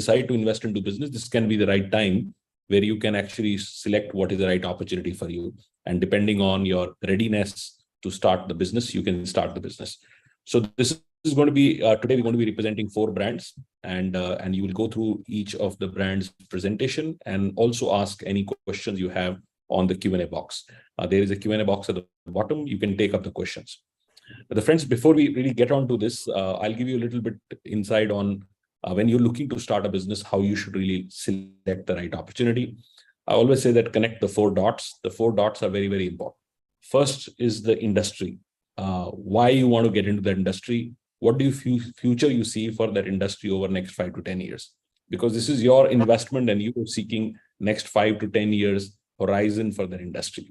decide to invest into business, this can be the right time where you can actually select what is the right opportunity for you. And depending on your readiness to start the business, you can start the business. So this is going to be, today we're going to be representing 4 brands, and you will go through each of the brands presentation and also ask any questions you have on the Q&A box. There is a Q&A box at the bottom. You can take up the questions. But the friends, before we really get on to this, I'll give you a little bit insight on when you're looking to start a business, how you should really select the right opportunity. I always say that connect the 4 dots. The 4 dots are very, very important. First is the industry. Why you want to get into that industry? What do you future you see for that industry over next 5 to 10 years? Because this is your investment and you are seeking next 5 to 10 years horizon for that industry.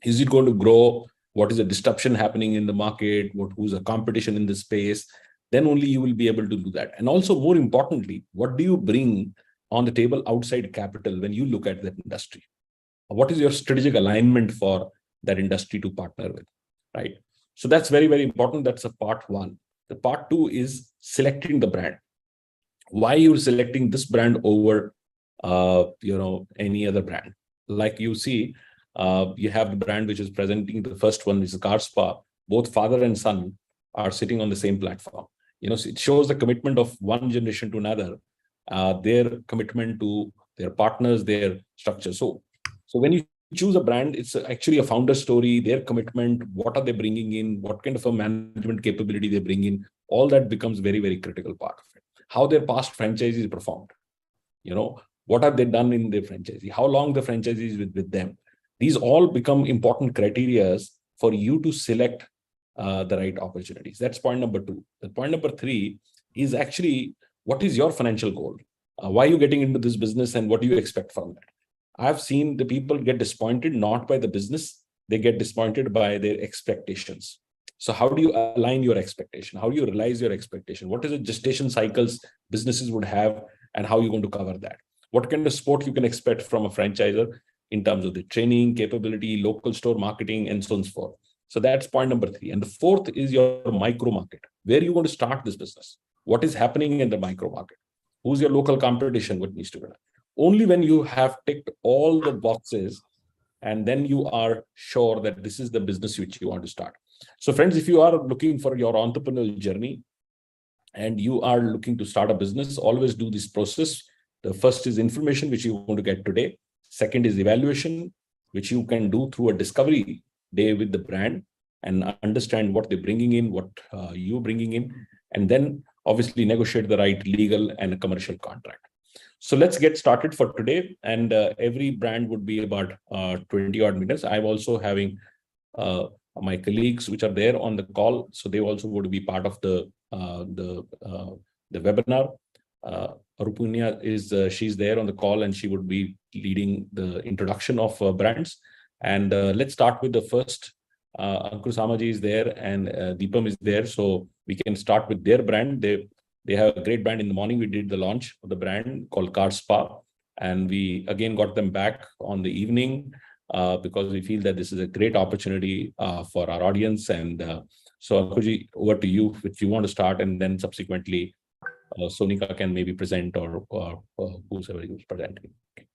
Is it going to grow? What is the disruption happening in the market? Who's the competition in the space? Then only you will be able to do that. And also, more importantly, what do you bring on the table outside capital when you look at that industry? What is your strategic alignment for that industry to partner with, right? So that's very, very important. That's a part 1. The part 2 is selecting the brand. Why you're selecting this brand over, any other brand? Like you see, you have the brand which is presenting. The first one is a car spa. Both father and son are sitting on the same platform. So it shows the commitment of one generation to another, their commitment to their partners, their structure. So when you choose a brand, it's actually a founder story, their commitment, what are they bringing in, what kind of a management capability they bring in, all that becomes very, very critical part of it. How their past franchisees performed, what have they done in their franchisee, how long the franchisee is with them. These all become important criteria for you to select the right opportunities. That's point number 2. The point number 3 is actually, what is your financial goal? Why are you getting into this business and what do you expect from that? I've seen the people get disappointed not by the business, they get disappointed by their expectations. So how do you align your expectation? How do you realize your expectation? What is the gestation cycles businesses would have and how you're going to cover that? What kind of support you can expect from a franchisor in terms of the training, capability, local store marketing, and so on and so forth. So that's point number 3. And the 4th is your micro market. Where are you going to start this business? What is happening in the micro market? Who's your local competition? What needs to be done? Only when you have ticked all the boxes, and then you are sure that this is the business which you want to start. So friends, if you are looking for your entrepreneurial journey and you are looking to start a business, always do this process. The first is information, which you're going to get today. Second is evaluation, which you can do through a discovery day with the brand and understand what they're bringing in, what you're bringing in, and then obviously negotiate the right legal and commercial contract. So let's get started for today. And every brand would be about 20 odd minutes. I'm also having my colleagues which are there on the call. So they also would be part of the webinar. Rupunya she's there on the call and she would be leading the introduction of brands. And let's start with the first. Ankur Samaji is there and Deepam is there. So we can start with their brand. They have a great brand. In the morning, we did the launch of the brand called Car Spa. And we again got them back on the evening because we feel that this is a great opportunity for our audience. And so Ankurji, over to you, if you want to start, and then subsequently Sonika can maybe present or whoever is presenting. Okay.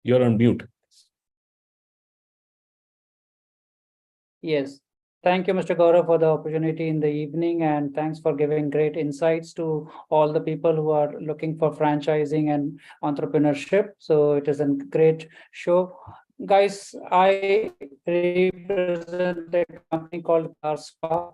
You're on mute. Yes. Thank you, Mr. Gaurav, for the opportunity in the evening, and thanks for giving great insights to all the people who are looking for franchising and entrepreneurship. So it is a great show. Guys, I represent a company called Car Spa.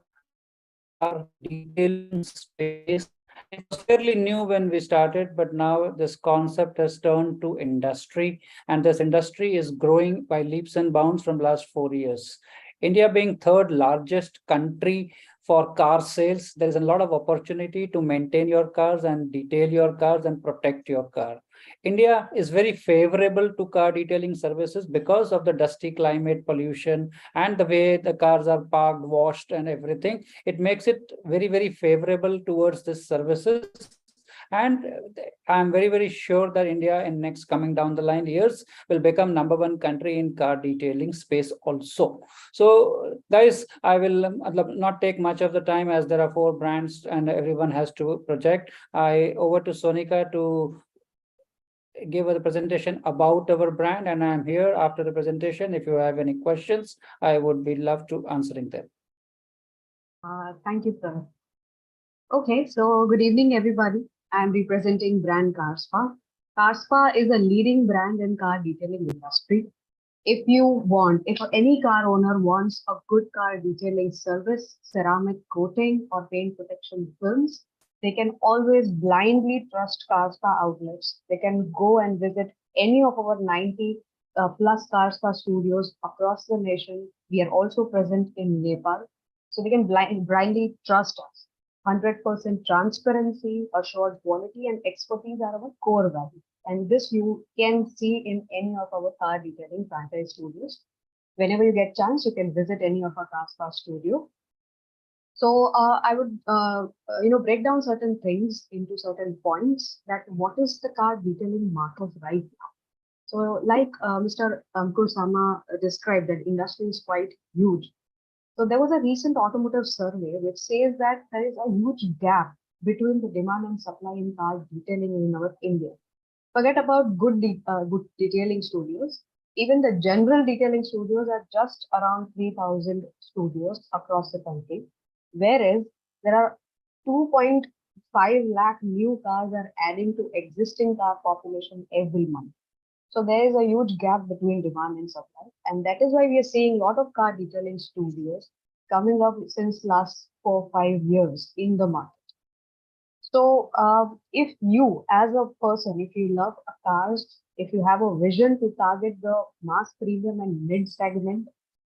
Our detailing space. It was fairly new when we started, but now this concept has turned to industry, and this industry is growing by leaps and bounds from last 4 years. India being 3rd largest country for car sales, there is a lot of opportunity to maintain your cars and detail your cars and protect your car. India is very favorable to car detailing services because of the dusty climate, pollution, and the way the cars are parked, washed, and everything. It makes it very, very favorable towards these services. And I'm very, very sure that India in next coming down the line years will become #1 country in car detailing space also. So guys, I will not take much of the time as there are 4 brands and everyone has to project. I over to Sonika to give a presentation about our brand, and I'm here after the presentation. If you have any questions, I would be love to answering them. Thank you, sir. Okay, so good evening, everybody. I'm representing brand Carspa. Carspa is a leading brand in car detailing industry. If any car owner wants a good car detailing service, ceramic coating or paint protection films, they can always blindly trust Carspa outlets. They can go and visit any of our 90 plus Carspa studios across the nation. We are also present in Nepal. So they can blindly trust us. 100% transparency, assured quality, and expertise are our core values. And this you can see in any of our car detailing franchise studios. Whenever you get chance, you can visit any of our car studio. So I would break down certain things into certain points. That what is the car detailing market right now? So like Mr. Ankur Sama described, that industry is quite huge. So there was a recent automotive survey which says that there is a huge gap between the demand and supply in car detailing in our India. Forget about good detailing studios. Even the general detailing studios are just around 3,000 studios across the country, whereas there are 2.5 lakh new cars are adding to existing car population every month. So there is a huge gap between demand and supply, and that is why we are seeing a lot of car detailing studios coming up since last 4 or 5 years in the market. So, if you, as a person, if you love cars, if you have a vision to target the mass premium and mid segment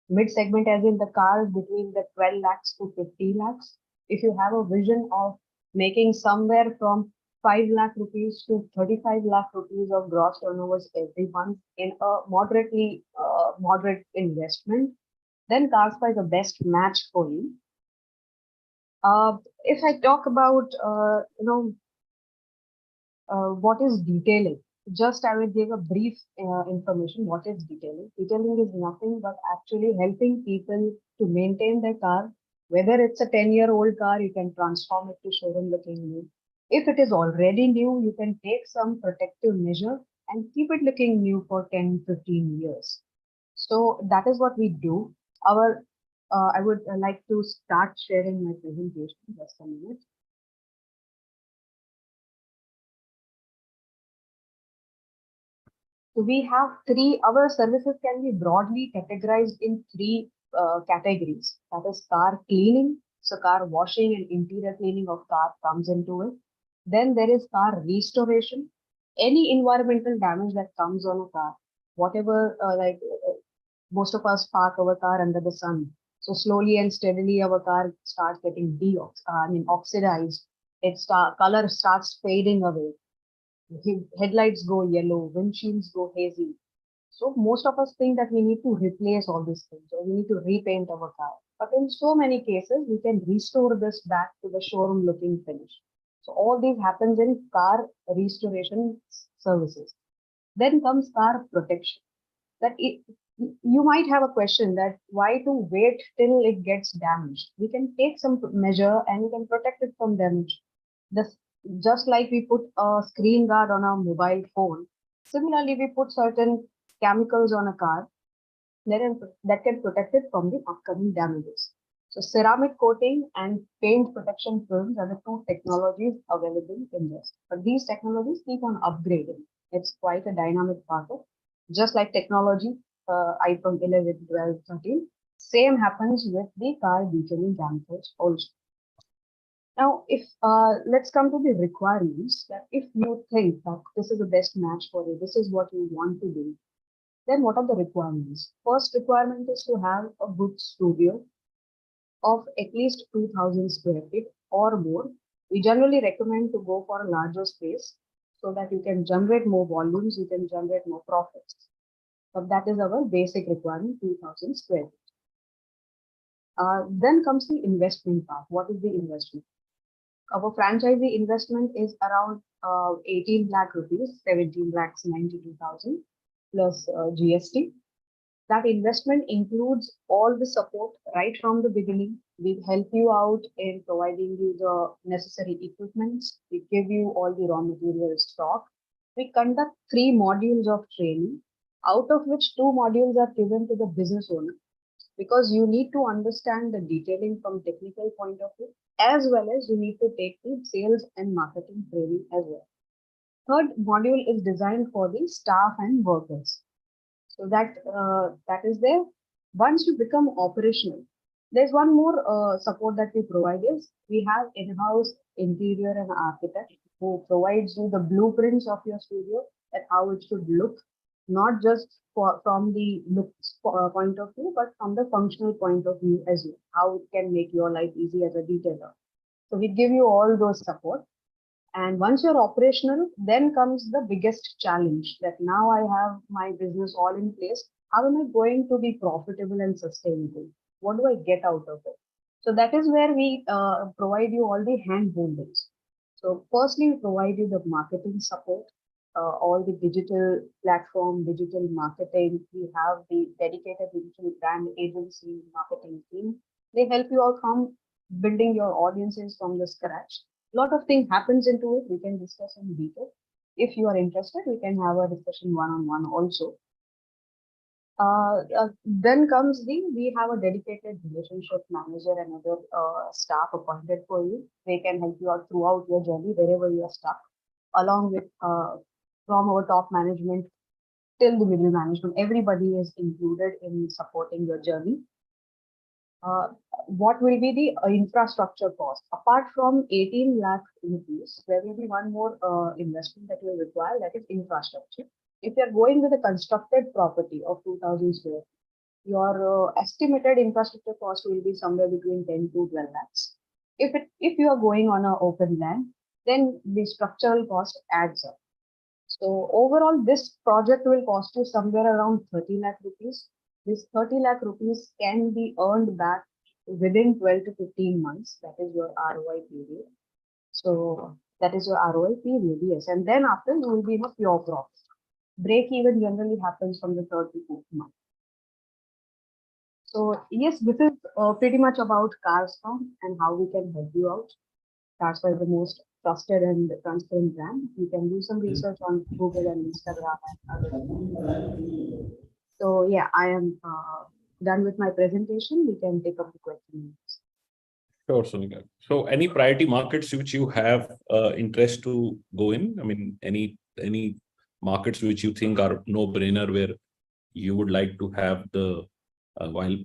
as in the cars between the 12 lakhs to 50 lakhs, if you have a vision of making somewhere from 5 lakh rupees to 35 lakh rupees of gross turnovers every month in a moderate investment, then Carspa is the best match for you. If I talk about, what is detailing, just I will give a brief information. What is detailing? Detailing is nothing but actually helping people to maintain their car. Whether it's a 10-year-old car, you can transform it to showroom looking new. If it is already new, you can take some protective measure and keep it looking new for 10, 15 years. So that is what we do. I would like to start sharing my presentation. Just a minute. So we have our services can be broadly categorized in 3 categories. That is car cleaning. So car washing and interior cleaning of car comes into it. Then there is car restoration. Any environmental damage that comes on a car, whatever, most of us park our car under the sun. So slowly and steadily our car starts getting oxidized. Color starts fading away. Headlights go yellow, windshields go hazy. So most of us think that we need to replace all these things or we need to repaint our car. But in so many cases, we can restore this back to the showroom looking finish. So all these happens in car restoration services. Then comes car protection. You might have a question that why to wait till it gets damaged. We can take some measure and we can protect it from damage. This, just like we put a screen guard on our mobile phone, similarly we put certain chemicals on a car that can protect it from the upcoming damages. So ceramic coating and paint protection films are the 2 technologies available in this. But these technologies keep on upgrading. It's quite a dynamic market. Just like technology, iPhone 11, 12, 13, same happens with the car detailing chemicals also. Now, if let's come to the requirements, that if you think that this is the best match for you, this is what you want to do, then what are the requirements? First requirement is to have a good studio of at least 2,000 square feet or more. We generally recommend to go for a larger space so that you can generate more volumes, you can generate more profits. But that is our basic requirement, 2,000 square feet. Then comes the investment part. What is the investment? our franchisee investment is around 18 lakh rupees, 17 lakhs 92,000 plus GST. That investment includes all the support right from the beginning. We help you out in providing you the necessary equipments. We give you all the raw material stock. We conduct 3 modules of training, out of which 2 modules are given to the business owner, because you need to understand the detailing from technical point of view, as well as you need to take the sales and marketing training as well. Third module is designed for the staff and workers. So that is there. Once you become operational, there's one more support that we provide is we have in-house interior and architect who provides you the blueprints of your studio and how it should look, not just from the look point of view, but from the functional point of view as well, how it can make your life easy as a detailer. So we give you all those support. And once you're operational, then comes the biggest challenge that now I have my business all in place. How am I going to be profitable and sustainable? What do I get out of it? So that is where we provide you all the hand holdings. So firstly, we provide you the marketing support, all the digital platform, digital marketing. We have the dedicated digital brand agency marketing team. They help you out from building your audiences from the scratch. A lot of things happens into it. We can discuss in detail. If you are interested, we can have a discussion one-on-one also. Then comes we have a dedicated relationship manager and other staff appointed for you. They can help you out throughout your journey, wherever you are stuck, along with from our top management till the middle management. Everybody is included in supporting your journey. What will be the infrastructure cost? Apart from 18 lakh rupees, there will be one more investment that you will require, that is infrastructure. If you are going with a constructed property of 2,000 square, your estimated infrastructure cost will be somewhere between 10 to 12 lakhs. If you are going on an open land, then the structural cost adds up. So overall, this project will cost you somewhere around 30 lakh rupees. This 30 lakh rupees can be earned back within 12 to 15 months. That is your ROI period. So that is your ROI period, yes. And then after, you will be in a pure profit. Break even generally happens from the 3rd to 4th month. So yes, this is pretty much about Carspa and how we can help you out. Carspa is the most trusted and transparent brand. You can do some research on Google and Instagram and other. So yeah, I am done with my presentation. We can take up the questions. Sure, Sonika. So any priority markets which you have interest to go in? I mean, any markets which you think are no-brainer where you would like to have the, while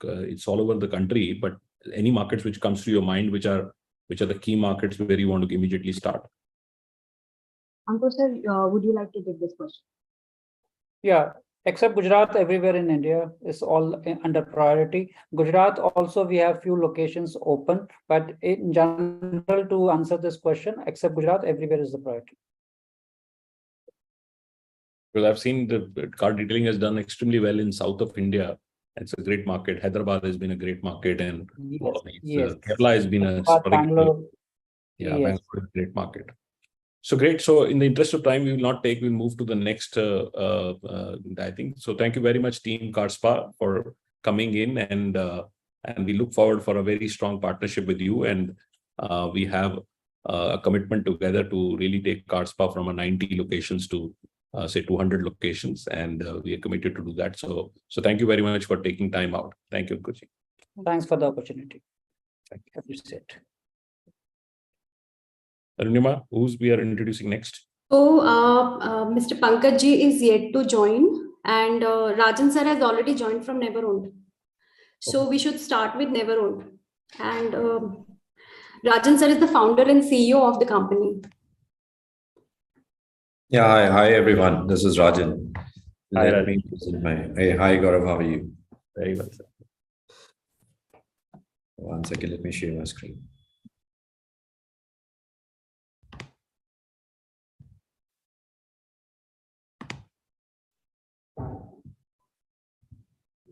it's all over the country, but any markets which comes to your mind, which are the key markets where you want to immediately start? Ankur sir, would you like to take this question? Yeah, except Gujarat, everywhere in India is all under priority. Gujarat also, we have few locations open, but in general, to answer this question, except Gujarat, everywhere is the priority. Because I've seen the car detailing has done extremely well in south of India. It's a great market. Hyderabad has been a great market, and yes. Kerala has been a Bangalore. Yeah, yes. Bangalore is a great market. So great. So in the interest of time, we will not take. We'll move to the next. I think so. Thank you very much, Team Carspa, for coming in, and we look forward for a very strong partnership with you. And we have a commitment together to really take Carspa from a 90 locations to say 200 locations, and we are committed to do that. So thank you very much for taking time out. Thank you, Guruji. Thanks for the opportunity. Thank you. Appreciate. Arunima, who's we are introducing next? So Mr. Pankaj ji is yet to join, and Rajan sir has already joined from Never Owned. So we should start with Never Owned. And Rajan sir is the founder and CEO of the company. Yeah, hi everyone. This is Rajan. Hi, Let Rajan. me present my. Hey, hi Gaurav, how are you? Very well, sir. One second, let me share my screen.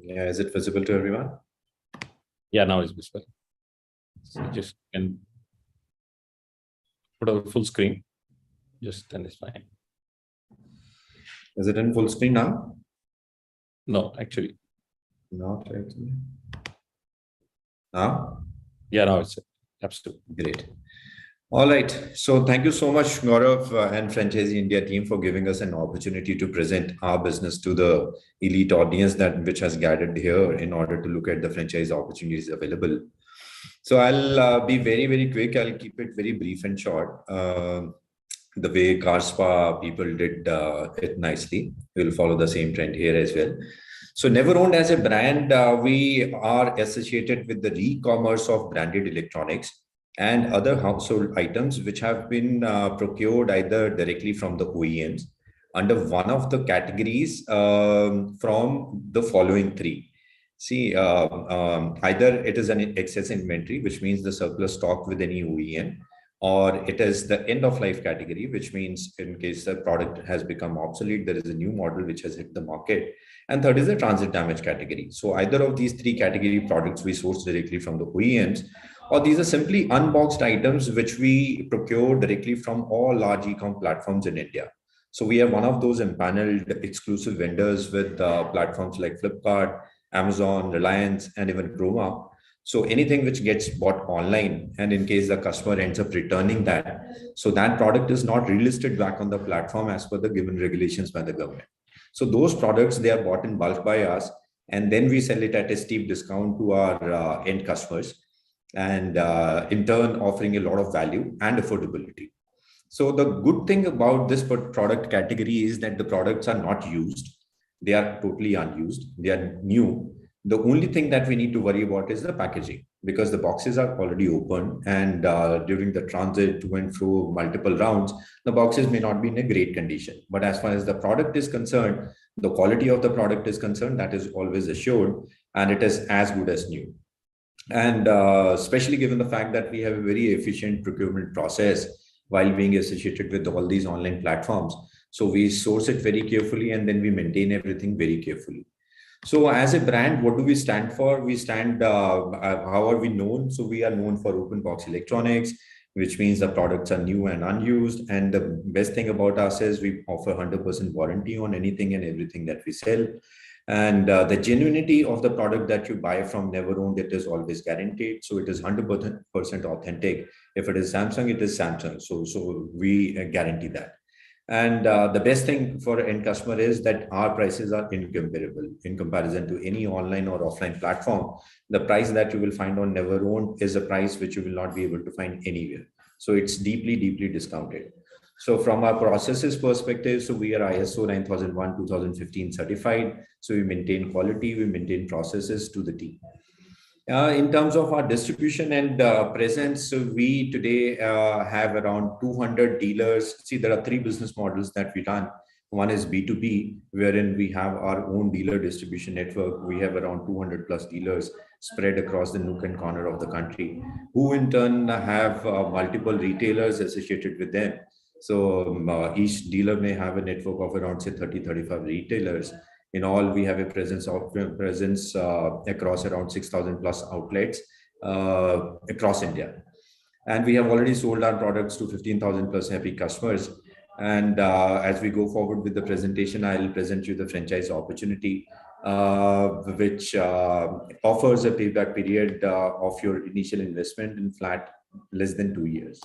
Yeah, is it visible to everyone? Yeah, now it's visible. So just can put a full screen. Just then it's fine. Is it in full screen now? No, actually. Not actually. Now? Yeah, now it's absolutely Great. All right. So thank you so much, Gaurav and Franchisee India team for giving us an opportunity to present our business to the elite audience which has gathered here in order to look at the franchise opportunities available. So I'll be very, very quick. I'll keep it very brief and short. The way Car Spa people did it nicely. We'll follow the same trend here as well. So Never Owned as a brand, we are associated with the e-commerce of branded electronics and other household items which have been procured either directly from the OEMs under one of the categories from the following three. See, either it is an excess inventory, which means the surplus stock with any OEM, or it is the end of life category, which means in case the product has become obsolete, there is a new model which has hit the market. And third is the transit damage category. So either of these three category products we source directly from the OEMs, or these are simply unboxed items which we procure directly from all large e-com platforms in India. So we are one of those empaneled exclusive vendors with platforms like Flipkart, Amazon, Reliance, and even Chroma. So anything which gets bought online, and in case the customer ends up returning that, so that product is not relisted back on the platform as per the given regulations by the government. So those products, they are bought in bulk by us, and then we sell it at a steep discount to our end customers, and in turn offering a lot of value and affordability. So the good thing about this product category is that the products are not used. They are totally unused. They are new. The only thing that we need to worry about is the packaging, because the boxes are already open, and during the transit to and fro multiple rounds, the boxes may not be in a great condition. But as far as the product is concerned, the quality of the product is concerned, that is always assured, and it is as good as new. And especially given the fact that we have a very efficient procurement process while being associated with all these online platforms. So we source it very carefully, and then we maintain everything very carefully. So as a brand, what do we stand for? We stand, how are we known? So we are known for open box electronics, which means the products are new and unused. And the best thing about us is we offer 100% warranty on anything and everything that we sell. And the genuinity of the product that you buy from Never Owned, it is always guaranteed. So it is 100% authentic. If it is Samsung, it is Samsung. So we guarantee that. And the best thing for end customer is that our prices are incomparable in comparison to any online or offline platform. The price that you will find on Never Owned is a price which you will not be able to find anywhere. So it's deeply, deeply discounted. So from our processes perspective, so we are ISO 9001:2015 certified. So we maintain quality, we maintain processes to the T. In terms of our distribution and presence, so we today have around 200 dealers. See, there are three business models that we run. One is B2B, wherein we have our own dealer distribution network. We have around 200 plus dealers spread across the nook and corner of the country, who in turn have multiple retailers associated with them. So each dealer may have a network of around, say, 30-35 retailers. In all, we have a presence across around 6,000 plus outlets across India. And we have already sold our products to 15,000 plus happy customers. And as we go forward with the presentation, I'll present you the franchise opportunity, which offers a payback period of your initial investment in flat less than 2 years.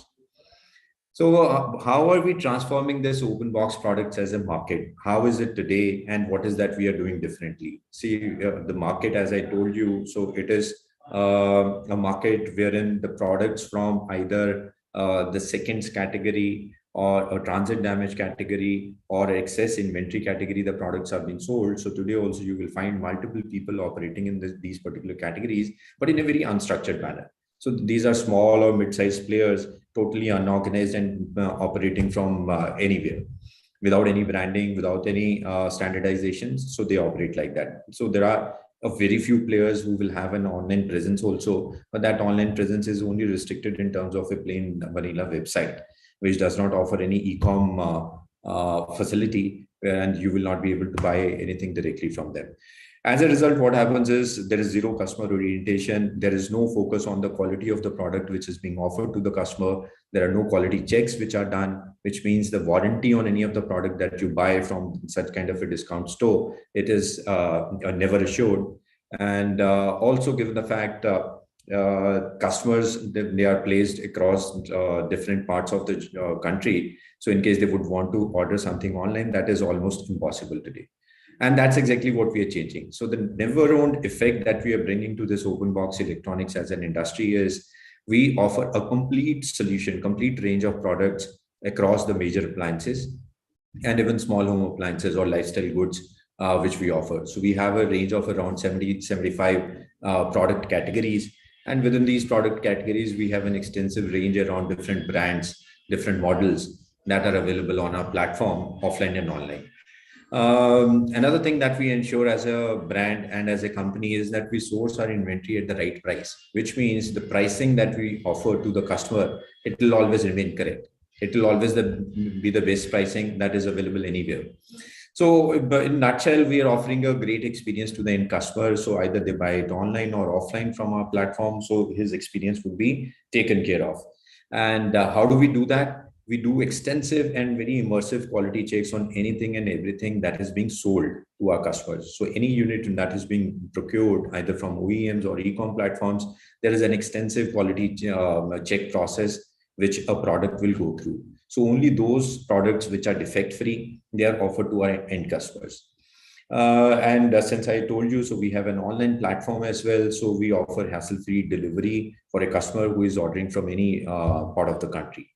So how are we transforming this open box products as a market? How is it today, and what is that we are doing differently? See, the market, as I told you, so it is a market wherein the products from either the seconds category or a transit damage category or excess inventory category, the products are being sold. So today also you will find multiple people operating in these particular categories, but in a very unstructured manner. So these are small or mid-sized players, totally unorganized and operating from anywhere, without any branding, without any standardizations. So they operate like that. So there are a very few players who will have an online presence also, but that online presence is only restricted in terms of a plain vanilla website, which does not offer any e-com facility, and you will not be able to buy anything directly from them. As a result, what happens is there is zero customer orientation. There is no focus on the quality of the product which is being offered to the customer. There are no quality checks which are done, which means the warranty on any of the product that you buy from such kind of a discount store, it is never assured. And also given the fact customers, they are placed across different parts of the country. So in case they would want to order something online, that is almost impossible today. And that's exactly what we are changing. So the never-owned effect that we are bringing to this open box electronics as an industry is we offer a complete solution, complete range of products across the major appliances and even small home appliances or lifestyle goods, which we offer. So we have a range of around 70, 75 product categories. And within these product categories, we have an extensive range around different brands, different models that are available on our platform, offline and online. Another thing that we ensure as a brand and as a company is that we source our inventory at the right price, which means the pricing that we offer to the customer, it will always remain correct. It will always be the best pricing that is available anywhere. So in a nutshell, we are offering a great experience to the end customer. So either they buy it online or offline from our platform. So his experience would be taken care of. And how do we do that? We do extensive and very immersive quality checks on anything and everything that is being sold to our customers. So any unit that is being procured either from OEMs or e-com platforms, there is an extensive quality check process which a product will go through. So only those products which are defect-free, they are offered to our end customers. And since I told you, so we have an online platform as well. So we offer hassle-free delivery for a customer who is ordering from any part of the country.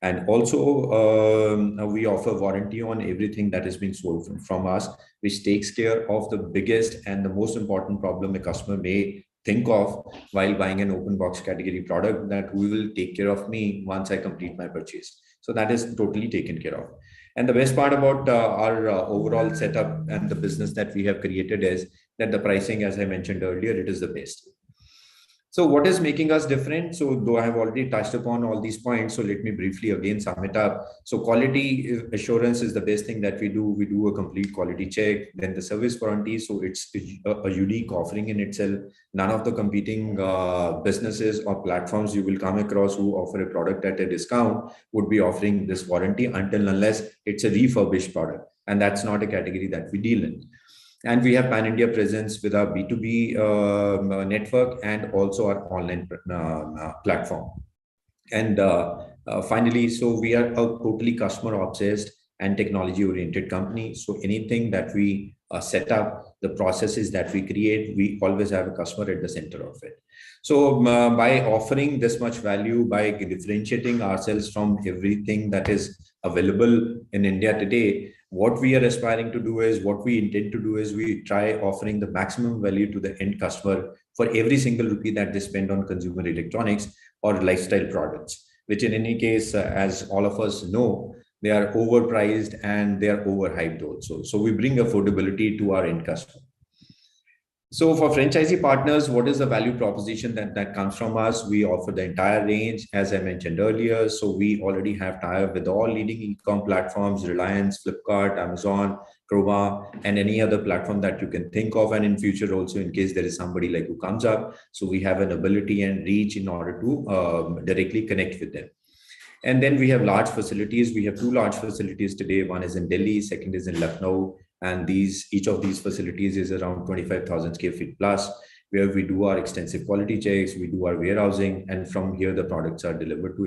And also, we offer warranty on everything that is being sold from us, which takes care of the biggest and the most important problem a customer may think of while buying an open box category product, that we will take care of me once I complete my purchase. So that is totally taken care of. And the best part about our overall setup and the business that we have created is that the pricing, as I mentioned earlier, it is the best. So what is making us different? So though I have already touched upon all these points, so let me briefly again sum it up. So quality assurance is the best thing that we do. We do a complete quality check. Then the service warranty. So it's a unique offering in itself. None of the competing businesses or platforms you will come across who offer a product at a discount would be offering this warranty until unless it's a refurbished product. And that's not a category that we deal in. And we have pan-India presence with our B2B network and also our online platform. And finally, so we are a totally customer-obsessed and technology-oriented company. So anything that we set up, the processes that we create, we always have a customer at the center of it. So by offering this much value, by differentiating ourselves from everything that is available in India today, what we are aspiring to do is, what we intend to do is, we try offering the maximum value to the end customer for every single rupee that they spend on consumer electronics or lifestyle products, which in any case, as all of us know, they are overpriced and they are overhyped also. So we bring affordability to our end customer. So for franchisee partners, what is the value proposition that comes from us? We offer the entire range, as I mentioned earlier. So we already have tie-up with all leading e-com platforms, Reliance, Flipkart, Amazon, Croma, and any other platform that you can think of. And in future also, in case there is somebody like who comes up, so we have an ability and reach in order to directly connect with them. And then we have large facilities. We have 2 large facilities today. One is in Delhi, second is in Lucknow. And each of these facilities is around 25,000 square feet plus, where we do our extensive quality checks, we do our warehousing, and from here the products are delivered to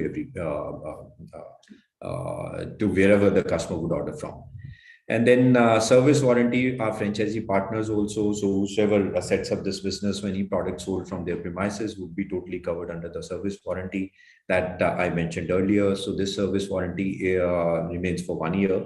to wherever the customer would order from. And then service warranty, our franchisee partners also. So whoever sets up this business, so any product sold from their premises would be totally covered under the service warranty that I mentioned earlier. So this service warranty remains for 1 year.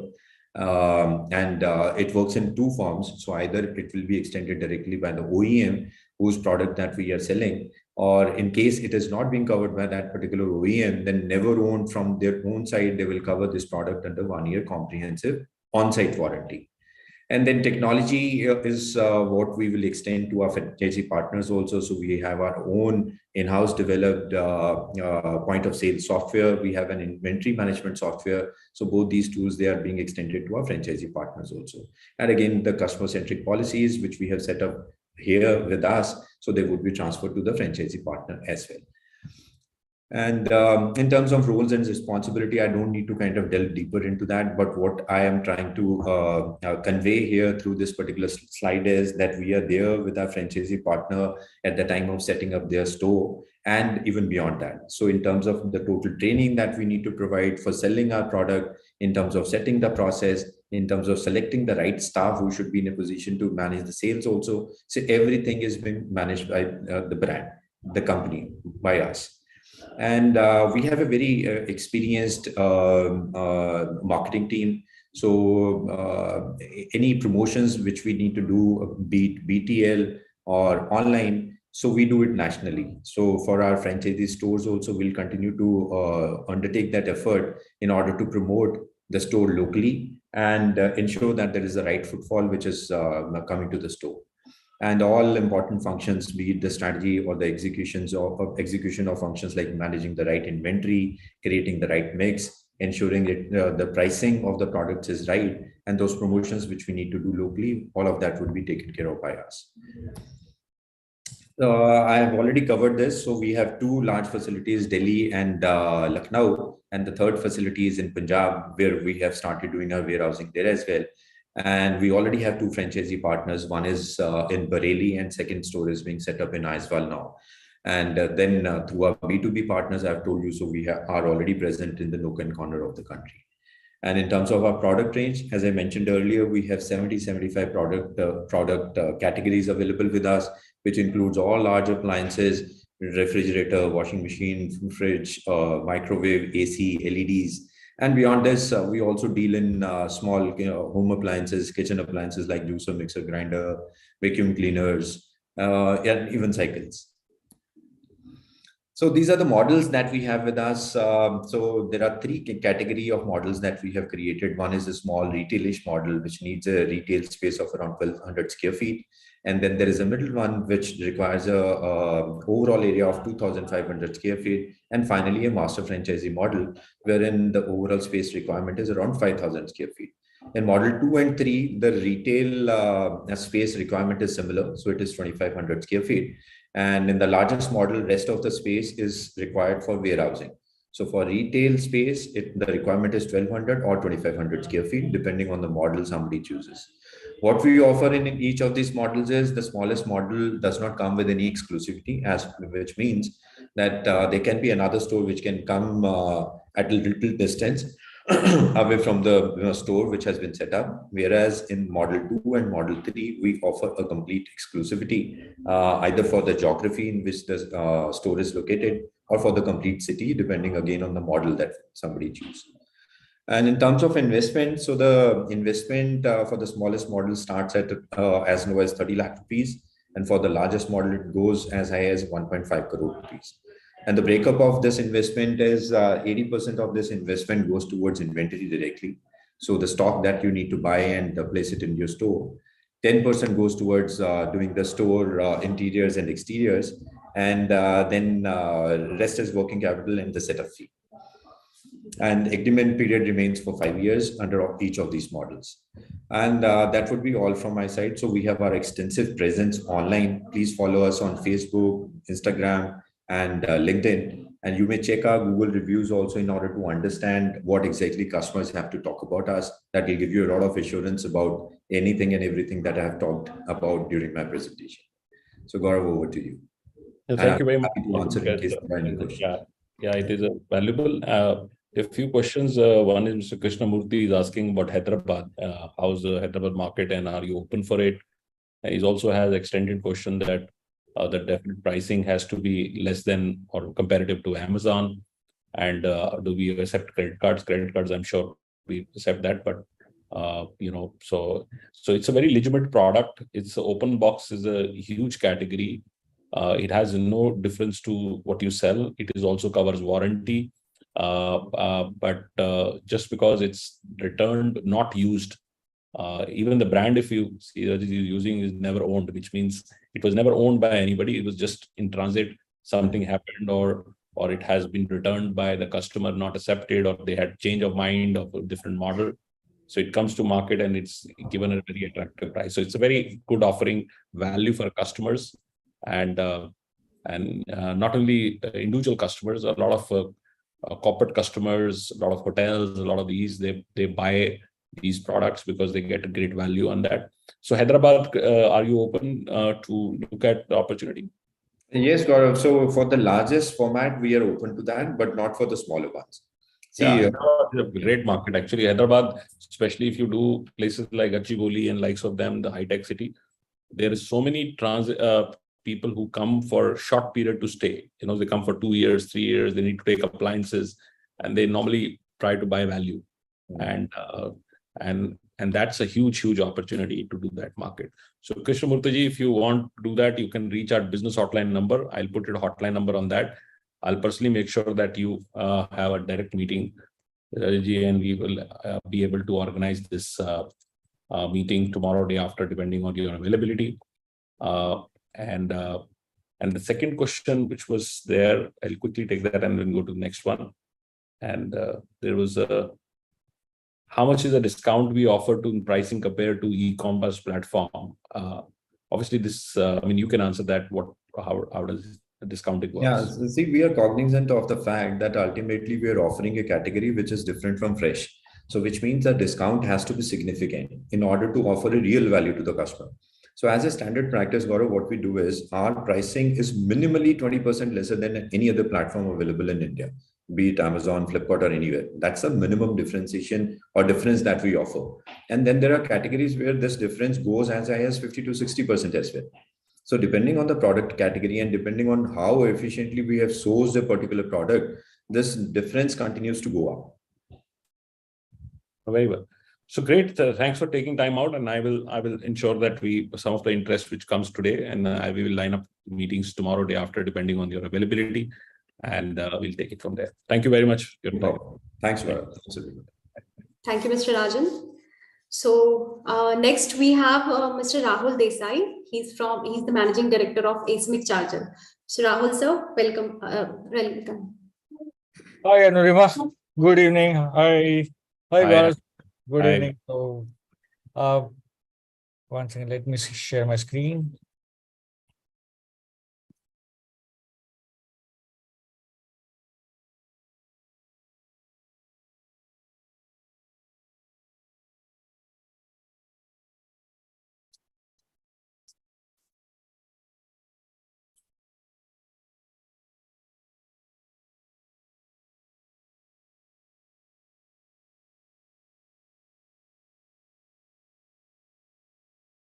And it works in 2 forms. So either it will be extended directly by the OEM whose product that we are selling, or in case it is not being covered by that particular OEM, then never owned from their own side, they will cover this product under 1 year comprehensive on-site warranty. And then technology is what we will extend to our franchisee partners also. So we have our own in-house developed point of sale software. We have an inventory management software. So both these tools, they are being extended to our franchisee partners also. And again, the customer-centric policies, which we have set up here with us, so they would be transferred to the franchisee partner as well. And in terms of roles and responsibility, I don't need to kind of delve deeper into that. But what I am trying to convey here through this particular slide is that we are there with our franchisee partner at the time of setting up their store and even beyond that. So in terms of the total training that we need to provide for selling our product, in terms of setting the process, in terms of selecting the right staff who should be in a position to manage the sales also. So everything is being managed by the brand, the company, by us. And we have a very experienced marketing team. So any promotions which we need to do, be it BTL or online, so we do it nationally. So for our franchisee stores also, we'll continue to undertake that effort in order to promote the store locally and ensure that there is the right footfall which is coming to the store. And all important functions, be it the strategy or the execution of functions like managing the right inventory, creating the right mix, ensuring that the pricing of the products is right, and those promotions which we need to do locally, all of that would be taken care of by us. I have already covered this. So we have two large facilities, Delhi and Lucknow, and the third facility is in Punjab, where we have started doing our warehousing there as well. And we already have two franchisee partners. One is in Bareilly, and second store is being set up in Aizawl now. And then through our B2B partners, I've told you, so we are already present in the nook and corner of the country. And in terms of our product range, as I mentioned earlier, we have 75 product categories available with us, which includes all large appliances, refrigerator, washing machine, fridge, microwave, AC, LEDs. And beyond this, we also deal in small home appliances, kitchen appliances like juicer, mixer, grinder, vacuum cleaners, and even cycles. So these are the models that we have with us. So there are three category of models that we have created. One is a small retailish model, which needs a retail space of around 1,200 square feet. And then there is a middle one, which requires a overall area of 2,500 square feet. And finally, a master franchisee model, wherein the overall space requirement is around 5,000 square feet. In model 2 and 3, the retail space requirement is similar. So it is 2,500 square feet. And in the largest model, rest of the space is required for warehousing. So for retail space, the requirement is 1,200 or 2,500 square feet, depending on the model somebody chooses. What we offer in each of these models is the smallest model does not come with any exclusivity, which means that there can be another store which can come at a little distance away from the store which has been set up. Whereas in model 2 and model 3, we offer a complete exclusivity, either for the geography in which the store is located or for the complete city, depending again on the model that somebody chooses. And in terms of investment, so the investment for the smallest model starts at as low as 30 lakh rupees. And for the largest model, it goes as high as 1.5 crore rupees. And the breakup of this investment is 80% of this investment goes towards inventory directly. So the stock that you need to buy and place it in your store. 10% goes towards doing the store interiors and exteriors. And then rest is working capital and the setup fee. And agreement period remains for 5 years under each of these models. And that would be all from my side. So we have our extensive presence online. Please follow us on Facebook, Instagram, and LinkedIn. And you may check our Google reviews also in order to understand what exactly customers have to talk about us. That will give you a lot of assurance about anything and everything that I have talked about during my presentation. So Gaurav, over to you. Thank you very much. To answer in case there are any questions. Yeah, it is valuable. A few questions. One is Mr. Krishnamurthy is asking about Hyderabad. How's the Hyderabad market and are you open for it? He also has extended question that the definite pricing has to be less than or comparative to Amazon. And do we accept credit cards? Credit cards, I'm sure we accept that, but so it's a very legitimate product. It's open box is a huge category. It has no difference to what you sell. It is also covers warranty. But just because it's returned, not used, Even the brand, if you see that is using, is never owned, which means it was never owned by anybody. It was just in transit. Something happened, or it has been returned by the customer, not accepted, or they had change of mind of a different model. So it comes to market and it's given a very attractive price. So it's a very good offering value for customers, and not only individual customers, a lot of corporate customers, a lot of hotels, a lot of these, they buy these products because they get a great value on that. So Hyderabad, are you open to look at the opportunity? Yes, Gaurav. So for the largest format, we are open to that, but not for the smaller ones. See, Yeah, Hyderabad is a great market actually. Hyderabad, especially if you do places like Gachibowli and likes of them, the high-tech city, there is so many people who come for short period to stay. You know, they come for 2 years, 3 years. They need to take appliances, and they normally try to buy value, and that's a huge opportunity to do that market. So Krishnamurthy ji, if you want to do that, you can reach our business hotline number. I'll put your hotline number on that. I'll personally make sure that you have a direct meeting, and we will be able to organize this meeting tomorrow, day after, depending on your availability. And the second question, which was there, I'll quickly take that and then go to the next one. And there was how much is the discount we offer to pricing compared to e-commerce platform? Obviously, this I mean, you can answer that. How does the discounting work? yeah, so see, we are cognizant of the fact that ultimately we are offering a category which is different from fresh. So which means that discount has to be significant in order to offer a real value to the customer. So as a standard practice, Gaurav, what we do is our pricing is minimally 20% lesser than any other platform available in India, be it Amazon, Flipkart, or anywhere. That's a minimum differentiation or difference that we offer. And then there are categories where this difference goes as high as 50 to 60% as well. So depending on the product category and depending on how efficiently we have sourced a particular product, this difference continues to go up. Very well. So great. Thanks for taking time out, and I will ensure that some of the interest which comes today, and we will line up meetings tomorrow, day after, depending on your availability, and we'll take it from there. Thank you very much. Thanks, Bharat. Thank you, Mr. Rajan. So next we have Mr. Rahul Desai. He's the managing director of Asmic Charger. So Rahul sir, welcome. Welcome. Hi Anurima. Good evening. Hi guys. Good Hi. evening. So one second, let me share my screen.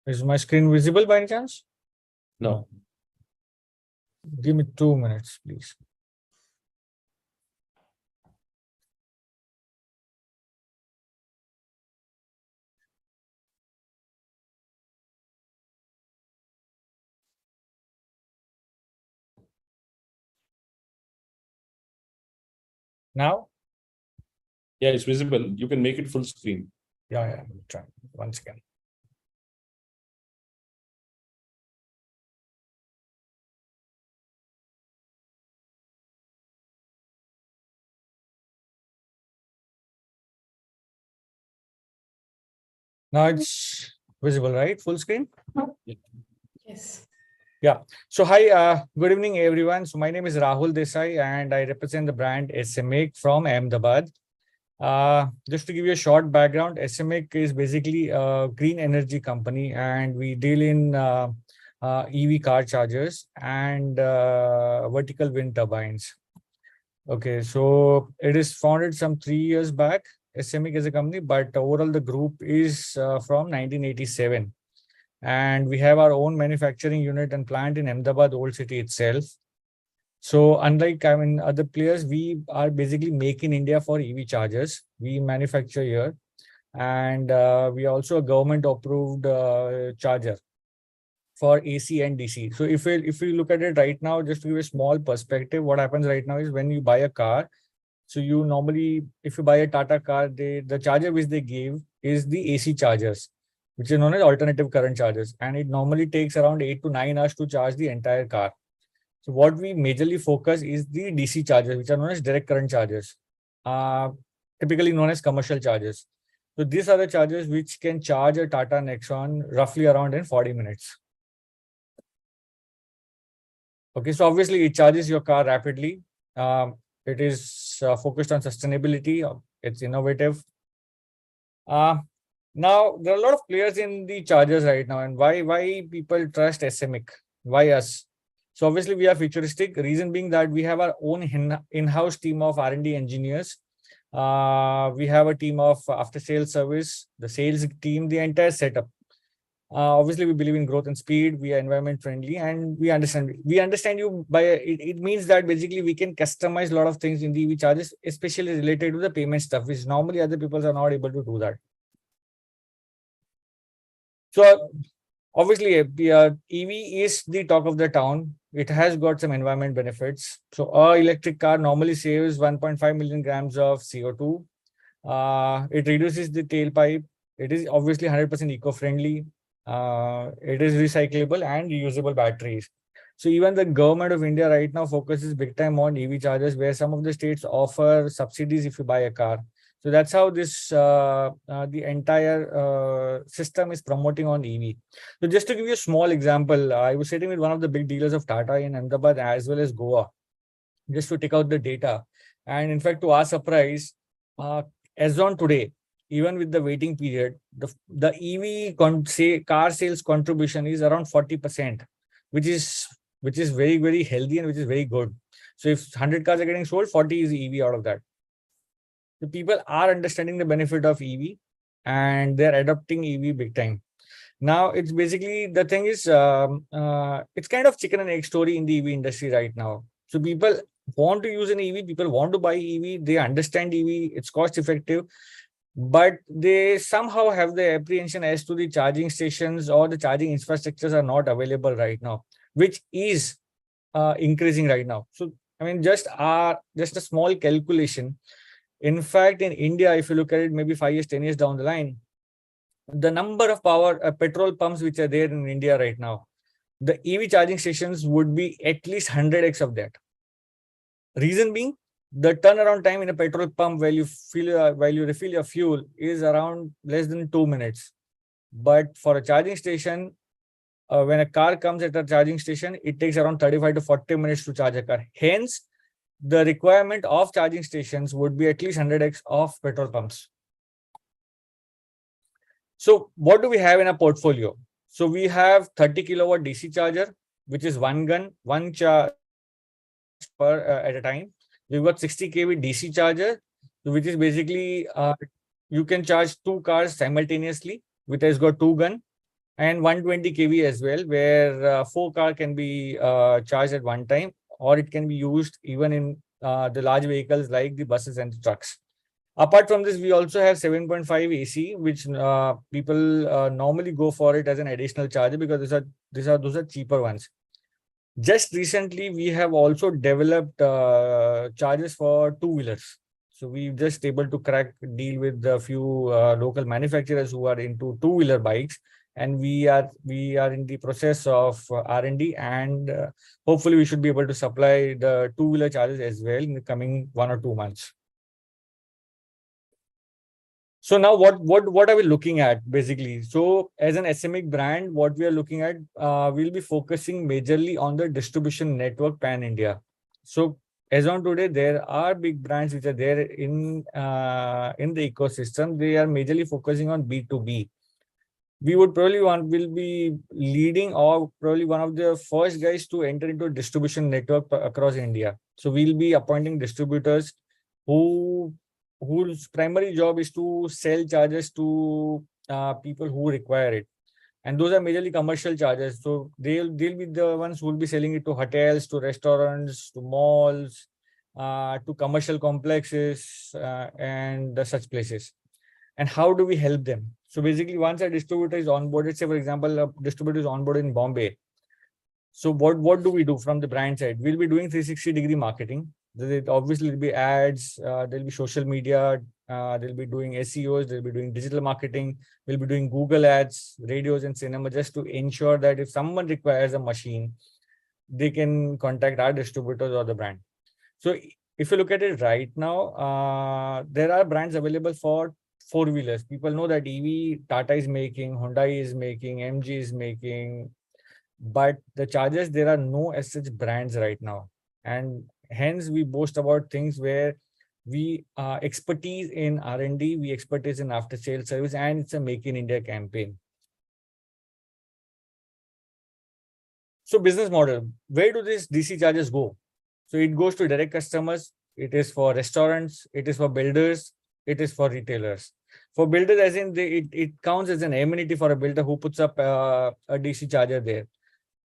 Is my screen visible by any chance? No. Give me 2 minutes, please. Now? Yeah, it's visible. You can make it full screen. Yeah, I'm trying once again. Now it's visible, right? Full screen? Yes. Yeah. So hi, good evening, everyone. So my name is Rahul Desai, and I represent the brand Asmic from Ahmedabad. Just to give you a short background, Asmic is basically a green energy company, and we deal in EV car chargers and vertical wind turbines. Okay, so it is founded some 3 years back, Asmic as a company, but overall the group is from 1987. And we have our own manufacturing unit and plant in Ahmedabad Old City itself. So unlike other players, we are basically make in India for EV chargers. We manufacture here, and we are also a government approved charger for AC and DC. So if we look at it right now, just to give a small perspective, what happens right now is when you buy a car, so you normally, if you buy a Tata car, the charger which they give is the AC chargers. which is known as alternative current chargers. And it normally takes around 8 to 9 hours to charge the entire car. So what we majorly focus is the DC chargers, which are known as direct current chargers, typically known as commercial chargers. So these are the chargers which can charge a Tata Nexon roughly around in 40 minutes. Okay, so obviously it charges your car rapidly. It is focused on sustainability. It's innovative. Now, there are a lot of players in the chargers right now, and why people trust SMIC? Why us? So obviously we are futuristic. Reason being that we have our own in-house team of R&D engineers. We have a team of after-sales service, the sales team, the entire setup. Obviously, we believe in growth and speed. We are environment friendly, and we understand. We understand you by it means that basically we can customize a lot of things in the EV charges, especially related to the payment stuff, which normally other people are not able to do that. So obviously, EV is the talk of the town. It has got some environment benefits. So our electric car normally saves 1.5 million grams of CO2. It reduces the tailpipe. It is obviously 100% eco-friendly. It is recyclable and reusable batteries. So even the government of India right now focuses big time on EV chargers, where some of the states offer subsidies if you buy a car. So that's how this the entire system is promoting on EV. So just to give you a small example, I was sitting with one of the big dealers of Tata in Ahmedabad as well as Goa, just to take out the data. And in fact, to our surprise, as on today, even with the waiting period, the EV car sales contribution is around 40%, which is very, very healthy and which is very good. So if 100 cars are getting sold, 40 is EV out of that. The people are understanding the benefit of EV and they're adopting EV big time. Now it's basically, the thing is, it's kind of chicken and egg story in the EV industry right now. So people want to use an EV, people want to buy EV, they understand EV, it's cost effective, but they somehow have the apprehension as to the charging stations or the charging infrastructures are not available right now, which is increasing right now. So, I mean, just a small calculation. In fact, in India, if you look at it, maybe 5 years, 10 years down the line, the number of petrol pumps which are there in India right now, the EV charging stations would be at least 100x of that. Reason being, the turnaround time in a petrol pump while you refill your fuel is around less than 2 minutes. But for a charging station, when a car comes at a charging station, it takes around 35 to 40 minutes to charge a car. Hence, the requirement of charging stations would be at least 100x of petrol pumps. So what do we have in our portfolio? So we have 30 kilowatt DC charger, which is one charge at a time. We've got 60 kV DC charger, which is basically you can charge 2 cars simultaneously, which has got 2 gun, and 120 kV as well, where 4 cars can be charged at one time, or it can be used even in the large vehicles like the buses and the trucks. Apart from this, we also have 7.5 AC, which people normally go for it as an additional charger because those are cheaper ones. Just recently, we have also developed chargers for two-wheelers. So we've just able to crack deal with a few local manufacturers who are into two-wheeler bikes, and we are in the process of R&D, and hopefully we should be able to supply the two-wheeler chargers as well in the coming 1 or 2 months. So now what are we looking at basically? So as an SMIC brand, what we are looking at, we'll be focusing majorly on the distribution network pan India. So as on today, there are big brands which are there in the ecosystem. They are majorly focusing on B2B. We would probably will be leading or probably one of the first guys to enter into a distribution network across India. So we'll be appointing distributors whose primary job is to sell chargers to people who require it. And those are majorly commercial chargers. So they'll be the ones who will be selling it to hotels, to restaurants, to malls, to commercial complexes, and such places. And how do we help them? So basically, once a distributor is onboarded, say for example, a distributor is onboarded in Bombay. So what do we do from the brand side? We'll be doing 360-degree marketing. There obviously will be ads, there'll be social media, They'll be doing SEOs, they'll be doing digital marketing, we'll be doing Google ads, radios and cinema, just to ensure that if someone requires a machine, they can contact our distributors or the brand. So if you look at it right now, there are brands available for four-wheelers. People know that EV, Tata is making, Hyundai is making, MG is making, but the chargers, there are no as such brands right now. And hence we boast about things where we expertise in R&D, we expertise in after sales service, and it's a Make in India campaign. So business model, where do these DC chargers go? So it goes to direct customers, it is for restaurants, it is for builders, it is for retailers. For builders, as in it counts as an amenity for a builder who puts up a DC charger there.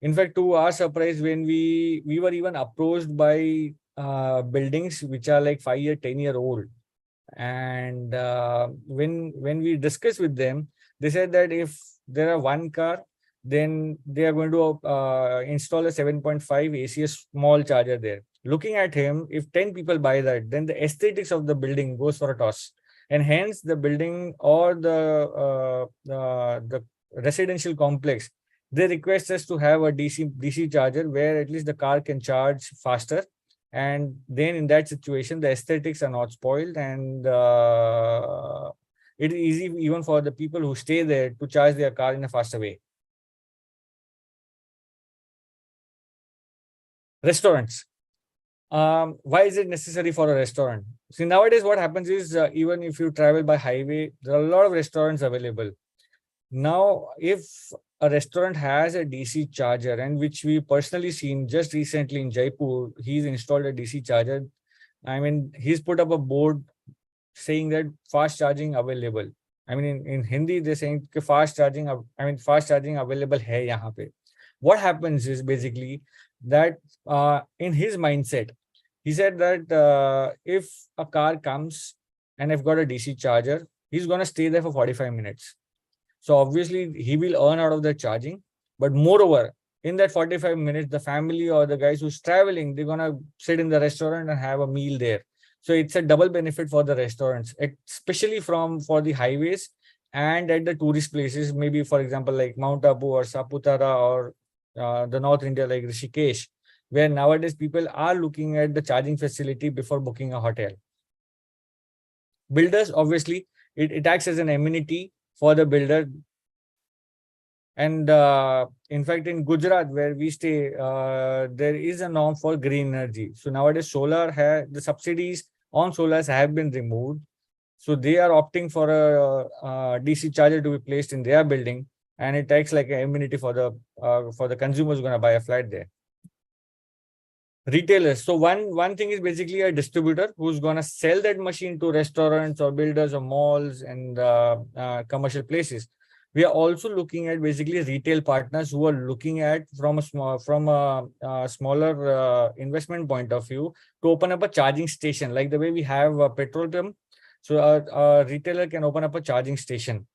In fact, to our surprise, when we were even approached by buildings which are like 5-year, 10-year old. And when we discussed with them, they said that if there are one car, then they are going to install a 7.5 AC, a small charger there. Looking at him, if 10 people buy that, then the aesthetics of the building goes for a toss. And hence the building or the residential complex, they request us to have a DC charger where at least the car can charge faster. And then in that situation, the aesthetics are not spoiled, and it is easy even for the people who stay there to charge their car in a faster way. Restaurants. Why is it necessary for a restaurant? See, nowadays what happens is even if you travel by highway, there are a lot of restaurants available. Now, if a restaurant has a DC charger, and which we personally seen just recently in Jaipur, he's installed a DC charger. I mean, he's put up a board saying that fast charging available. I mean, in Hindi, they're saying fast charging available hai yahan pe. What happens is basically that in his mindset, he said that if a car comes and I've got a DC charger, he's going to stay there for 45 minutes. So obviously he will earn out of the charging, but moreover, in that 45 minutes, the family or the guys who's traveling, they're going to sit in the restaurant and have a meal there. So it's a double benefit for the restaurants, especially for the highways and at the tourist places, maybe for example, like Mount Abu or Saputara or the North India, like Rishikesh, where nowadays people are looking at the charging facility before booking a hotel. Builders, obviously, it acts as an amenity for the builder. And in fact, in Gujarat, where we stay, there is a norm for green energy. So nowadays, the subsidies on solars have been removed. So they are opting for a DC charger to be placed in their building, and it acts like an amenity for the consumers going to buy a flat there. Retailers. So one thing is basically a distributor who's going to sell that machine to restaurants or builders or malls and commercial places. We are also looking at basically retail partners who are looking at from a smaller investment point of view to open up a charging station, like the way we have a petrol pump. So a retailer can open up a charging station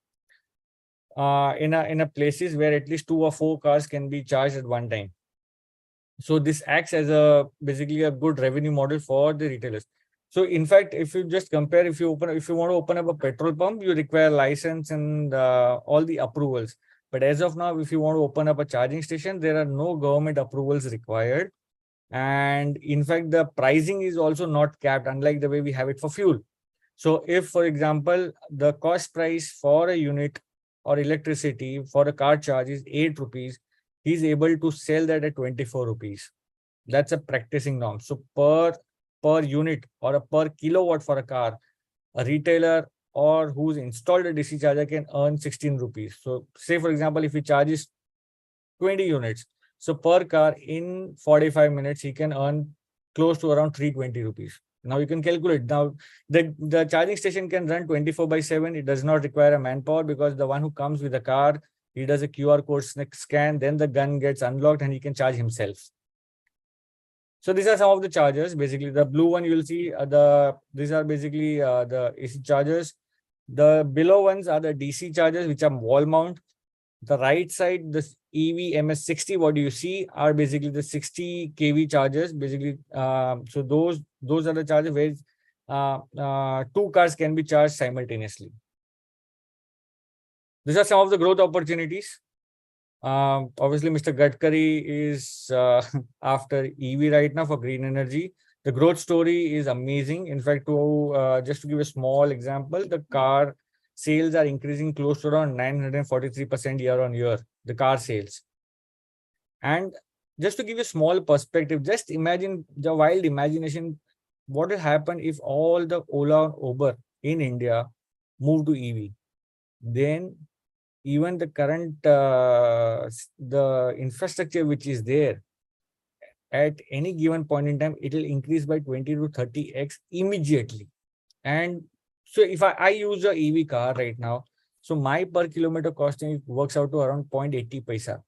in a places where at least 2 or 4 cars can be charged at one time. So this acts as basically a good revenue model for the retailers. So in fact, if you just compare, if you want to open up a petrol pump, you require license and all the approvals. But as of now, if you want to open up a charging station, there are no government approvals required. And in fact, the pricing is also not capped, unlike the way we have it for fuel. So if, for example, the cost price for a unit or electricity for a car charge is 8 rupees, he's able to sell that at 24 rupees. That's a practicing norm. So per unit or a per kilowatt for a car, a retailer or who's installed a DC charger can earn 16 rupees. So say, for example, if he charges 20 units, so per car in 45 minutes, he can earn close to around 320 rupees. Now you can calculate. Now the charging station can run 24/7. It does not require a manpower because the one who comes with the car, he does a QR code scan, then the gun gets unlocked and he can charge himself. So these are some of the chargers. Basically, the blue one you will see, these are basically the AC chargers. The below ones are the DC chargers, which are wall mount. The right side, the EV MS60, what do you see are basically the 60 kV chargers. Basically, so those are the chargers where two cars can be charged simultaneously. These are some of the growth opportunities. Obviously, Mr. Gadkari is after EV right now for green energy. The growth story is amazing. In fact, just to give a small example, the car sales are increasing close to around 943% year on year, the car sales. And just to give you a small perspective, just imagine the wild imagination, what will happen if all the Ola and Uber in India move to EV? Then even the current the infrastructure which is there at any given point in time, it will increase by 20 to 30x immediately. And so if I use a EV car right now, so my per kilometer costing works out to around 0.80 paisa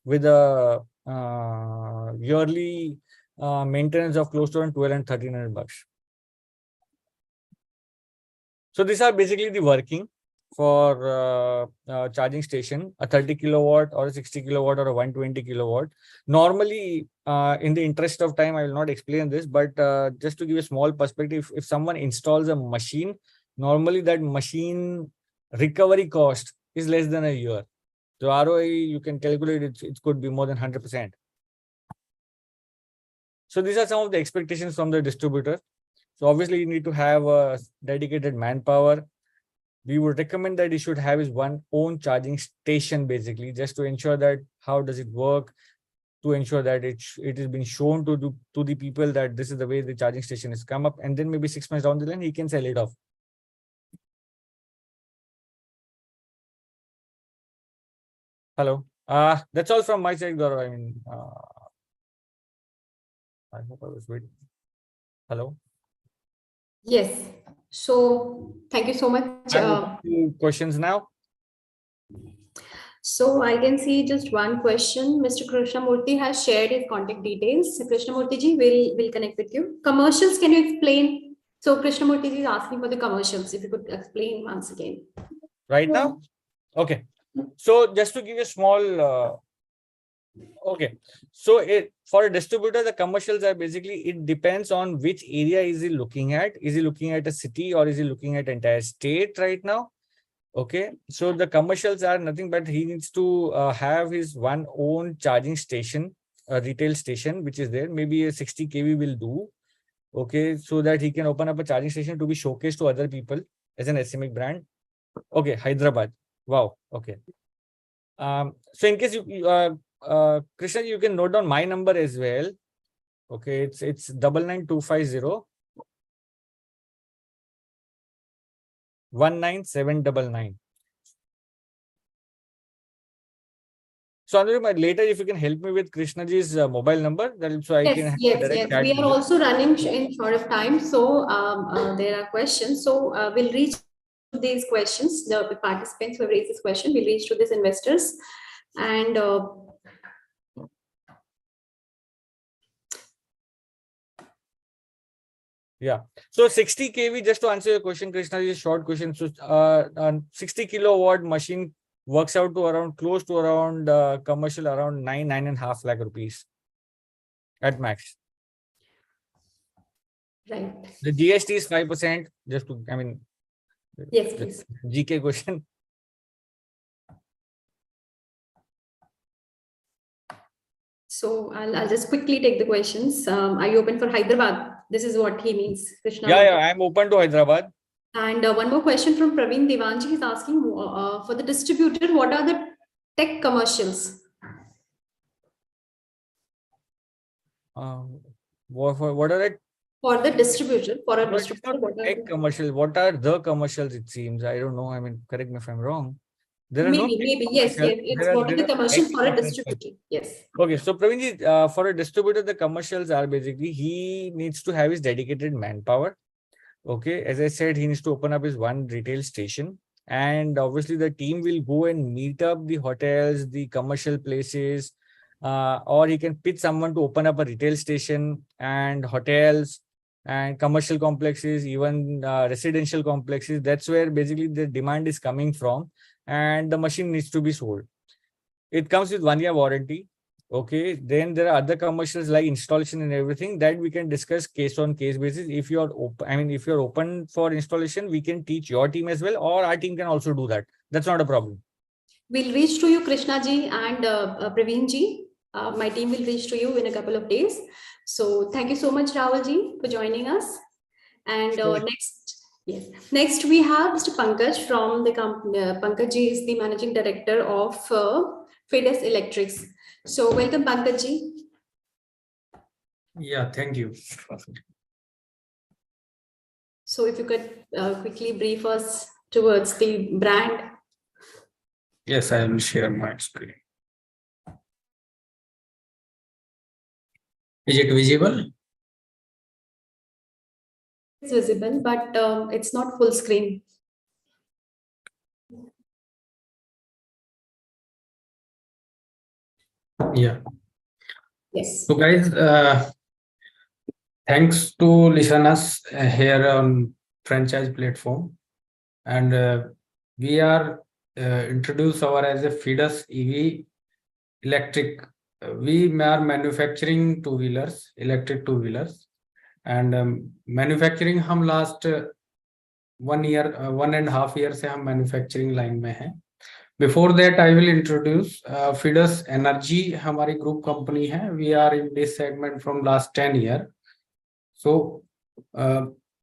with a yearly maintenance of close to around 12 and 1300 bucks. So these are basically the working for charging station, a 30 kilowatt or a 60 kilowatt or a 120 kilowatt. Normally, in the interest of time, I will not explain this, but just to give a small perspective, if someone installs a machine, normally that machine recovery cost is less than a year. So ROI, you can calculate it could be more than 100%. So these are some of the expectations from the distributor. So obviously you need to have a dedicated manpower. We would recommend that you should have his own charging station, basically, just to ensure that how does it work, to ensure that it is being shown to the people that this is the way the charging station is come up, and then maybe 6 months down the line, he can sell it off. Hello. That's all from my side, Gaurav. I mean, I hope I was waiting. Hello. Yes. So thank you so much. Questions now. So I can see just one question. Mr. Krishnamurthy has shared his contact details. Krishnamurthy ji will connect with you. Commercials, can you explain? So Krishnamurthy ji is asking for the commercials. If you could explain once again. Right now? Okay. So just to give you a small okay, so for a distributor, the commercials are basically, it depends on which area is he looking at. Is he looking at a city or is he looking at entire state right now? Okay, so the commercials are nothing but he needs to have his own charging station, a retail station, which is there. Maybe a 60 kV will do. Okay, so that he can open up a charging station to be showcased to other people as an SME brand. Okay, Hyderabad. Wow. Okay. So in case you Krishna, you can note down my number as well. Okay, it's 99250 19799. So Anuruddha, later if you can help me with Krishnaji's mobile number, that so I can have yes. chat. We are also running in short of time, so there are questions. So we'll reach these questions. The participants who have raised this question, we'll reach to these investors, and yeah. So 60 kV, just to answer your question, Krishna, is a short question. So 60 kilowatt machine works out to around close to around commercial around 9.5 lakh rupees at max. right. The GST is 5%. Just to, I mean, Yes, please. GK question. So I'll just quickly take the questions. Are you open for Hyderabad? This is what he means, Krishna. Yeah, I'm open to Hyderabad. And one more question from Praveen Devanji. He's asking for the distributor, what are the tech commercials? What are it? For the distributor, for a distributor, what are tech commercials? What are the commercials? It seems, I don't know. I mean, correct me if I'm wrong. There are maybe yes. It's what are the commercials for a distributor? Yes. Okay, so Praveenji, for a distributor, the commercials are basically he needs to have his dedicated manpower. Okay, as I said, he needs to open up his one retail station, and obviously the team will go and meet up the hotels, the commercial places, or he can pitch someone to open up a retail station and hotels and commercial complexes, even residential complexes. That's where basically the demand is coming from, and the machine needs to be sold. It comes with 1 year warranty. Okay, then there are other commercials like installation and everything that we can discuss case on case basis. If you are open, I mean, if you're open for installation, we can teach your team as well, or our team can also do that. That's not a problem. We'll reach to you, Krishna ji and Praveen ji. My team will reach to you in a couple of days. So thank you so much, Rahul ji, for joining us. And next we have Mr. Pankaj from the company. Pankaj ji is the managing director of FIHL Electrics. So welcome, Pankaj ji. Yeah, thank you. So if you could quickly brief us towards the brand. Yes, I will share my screen. Is it visible? It's visible, but it's not full screen. Yeah. Yes. So guys, thanks to listen us here on franchise platform, and we are introduce our as a FIHL EV electric. We are manufacturing two-wheelers, electric two-wheelers, and manufacturing हम last 1.5 year से हम manufacturing line में हैं. Before that, I will introduce FIHL Energy. हमारी group company है. We are in this segment from last 10 year. So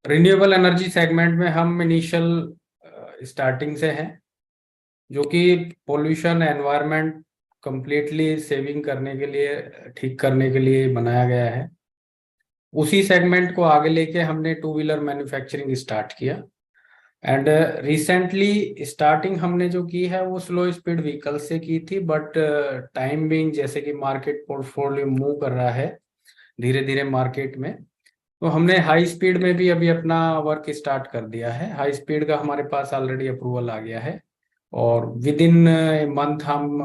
renewable energy segment में हम initial starting से हैं, जो कि pollution environment completely saving करने के लिए, ठीक करने के लिए बनाया गया है. उसी segment को आगे लेके हमने two wheeler manufacturing start किया. एंड रिसेंटली स्टार्टिंग हमने जो की है वो स्लो स्पीड व्हीकल से की थी, बट टाइम बीइंग जैसे कि मार्केट पोर्टफोलियो मूव कर रहा है धीरे धीरे मार्केट में, तो हमने हाई स्पीड में भी अभी अपना वर्क स्टार्ट कर दिया है. हाई स्पीड का हमारे पास ऑलरेडी अप्रूवल आ गया है और विद इन मंथ हम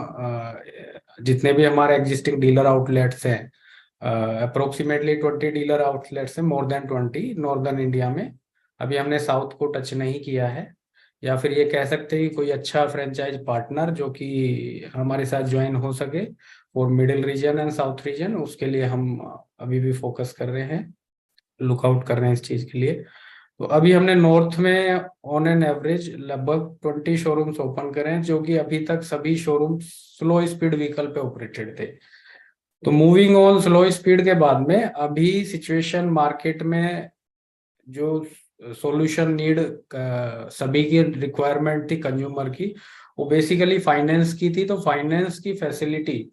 जितने भी हमारे एग्जिस्टिंग डीलर आउटलेट्स हैं, अप्रोक्सीमेटली 20 डीलर आउटलेट्स हैं, मोर देन 20 नॉर्दर्न इंडिया में. अभी हमने साउथ को टच नहीं किया है, या फिर ये कह सकते हैं कि कोई अच्छा फ्रेंचाइज पार्टनर जो कि हमारे साथ ज्वाइन हो सके और middle region and south region, उसके लिए हम अभी भी फोकस कर रहे हैं, लुकआउट कर रहे हैं इस चीज के लिए. तो अभी हमने नॉर्थ में ऑन एन एवरेज लगभग 20 शोरूम्स ओपन करे हैं, जो कि अभी तक सभी शोरूम स्लो स्पीड व्हीकल पे ऑपरेटेड थे. तो मूविंग ऑन स्लो स्पीड के बाद में अभी सिचुएशन मार्केट में जो सॉल्यूशन नीड सभी की रिक्वायरमेंट थी कंज्यूमर की, वो बेसिकली फाइनेंस की थी. तो फाइनेंस की फैसिलिटी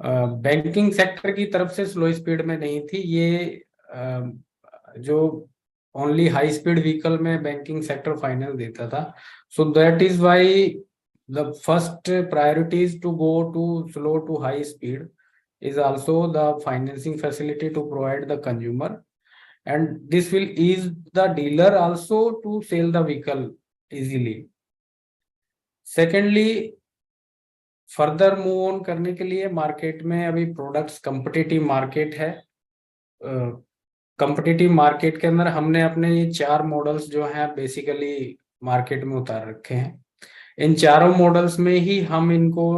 बैंकिंग सेक्टर की तरफ से स्लो स्पीड में नहीं थी. ये जो ओनली हाई स्पीड व्हीकल में बैंकिंग सेक्टर फाइनेंस देता था. So that is why the first priorities to go to slow to high speed is also the financing facility to provide the consumer, and this will ease the dealer also to sell the vehicle easily. Secondly, further move on करने के लिए market में अभी products competitive market है. competitive market के अंदर हमने अपने ये 4 मॉडल्स जो हैं बेसिकली मार्केट में उतार रखे हैं. इन चारों मॉडल्स में ही हम इनको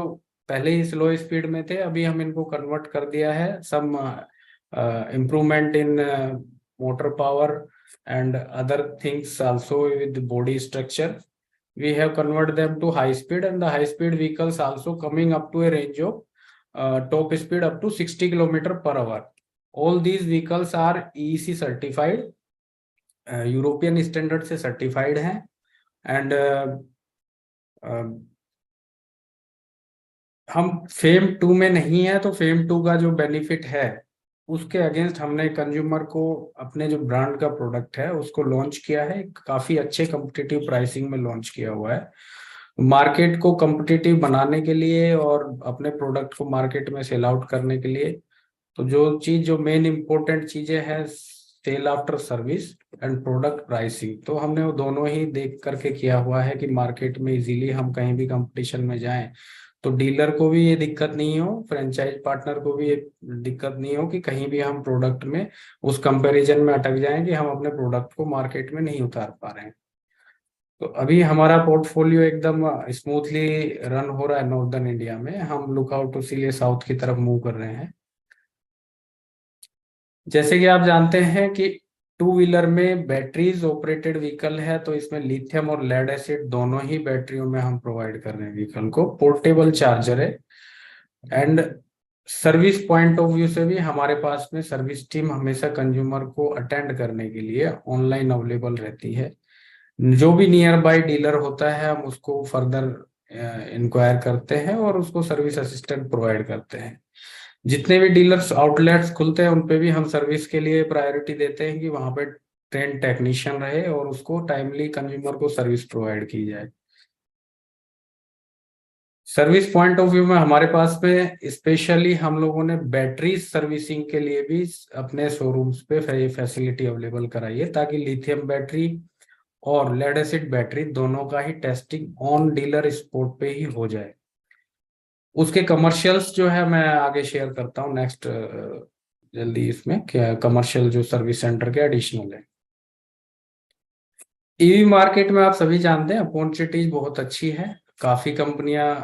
पहले ही स्लो स्पीड में थे, अभी हम इनको कन्वर्ट कर दिया है. Some improvement in motor power and other things also with body structure. We have convert them to high speed, and the high speed vehicles also coming up to a range of top speed up to 60 km/h. All these vehicles are EEC certified, European standard से certified हैं. And हम fame 2 में नहीं है, तो fame 2 का जो benefit है उसके अगेंस्ट हमने कंज्यूमर को अपने जो ब्रांड का प्रोडक्ट है उसको लॉन्च किया है. काफी अच्छे कॉम्पिटिटिव प्राइसिंग में लॉन्च किया हुआ है. मार्केट को कॉम्पिटिटिव बनाने के लिए और अपने प्रोडक्ट को मार्केट में सेल आउट करने के लिए, तो जो मेन इंपॉर्टेंट चीजें हैं, sale after service and product pricing, तो हमने वो दोनों ही देख करके किया हुआ है कि मार्केट में इजीली हम कहीं भी कंपटीशन में जाएं तो डीलर को भी ये दिक्कत नहीं हो, फ्रेंचाइज पार्टनर को भी ये दिक्कत नहीं हो कि कहीं भी हम प्रोडक्ट में उस कंपैरिजन में अटक जाएं कि हम अपने प्रोडक्ट को मार्केट में नहीं उतार पा रहे हैं. तो अभी हमारा पोर्टफोलियो एकदम स्मूथली रन हो रहा है नॉर्दर्न इंडिया में। हम लुकआउट उसीलिए साउथ की तरफ मूव कर रहे हैं। जैसे कि आप जानते हैं कि टू व्हीलर में बैटरीज ऑपरेटेड व्हीकल है, तो इसमें लिथियम और लेड एसिड दोनों ही बैटरियों में हम प्रोवाइड कर रहे हैं व्हीकल को। पोर्टेबल चार्जर है and service point of view से भी हमारे पास में सर्विस टीम हमेशा कंज्यूमर को अटेंड करने के लिए ऑनलाइन अवेलेबल रहती है। जो भी नियर बाय डीलर होता है हम उसको फर्दर इंक्वायर करते हैं और उसको सर्विस असिस्टेंट प्रोवाइड करते हैं। जितने भी डीलर्स आउटलेट्स खुलते हैं उनपे भी हम सर्विस के लिए प्रायोरिटी देते हैं कि वहां पे ट्रेन टेक्नीशियन रहे और उसको टाइमली कंज्यूमर को सर्विस प्रोवाइड की जाए। सर्विस पॉइंट ऑफ व्यू में हमारे पास में स्पेशली हम लोगों ने बैटरी सर्विसिंग के लिए भी अपने शोरूम्स पे फैसिलिटी अवेलेबल कराई है, ताकि लिथियम बैटरी और लेड एसिड बैटरी दोनों का ही टेस्टिंग ऑन डीलर स्पॉट पे ही हो जाए। उसके कमर्शियल्स जो है मैं आगे शेयर करता हूँ नेक्स्ट जल्दी, इसमें क्या कमर्शियल जो सर्विस सेंटर के एडिशनल है। ईवी मार्केट में आप सभी जानते हैं अपॉर्चुनिटीज बहुत अच्छी है। काफी कंपनियां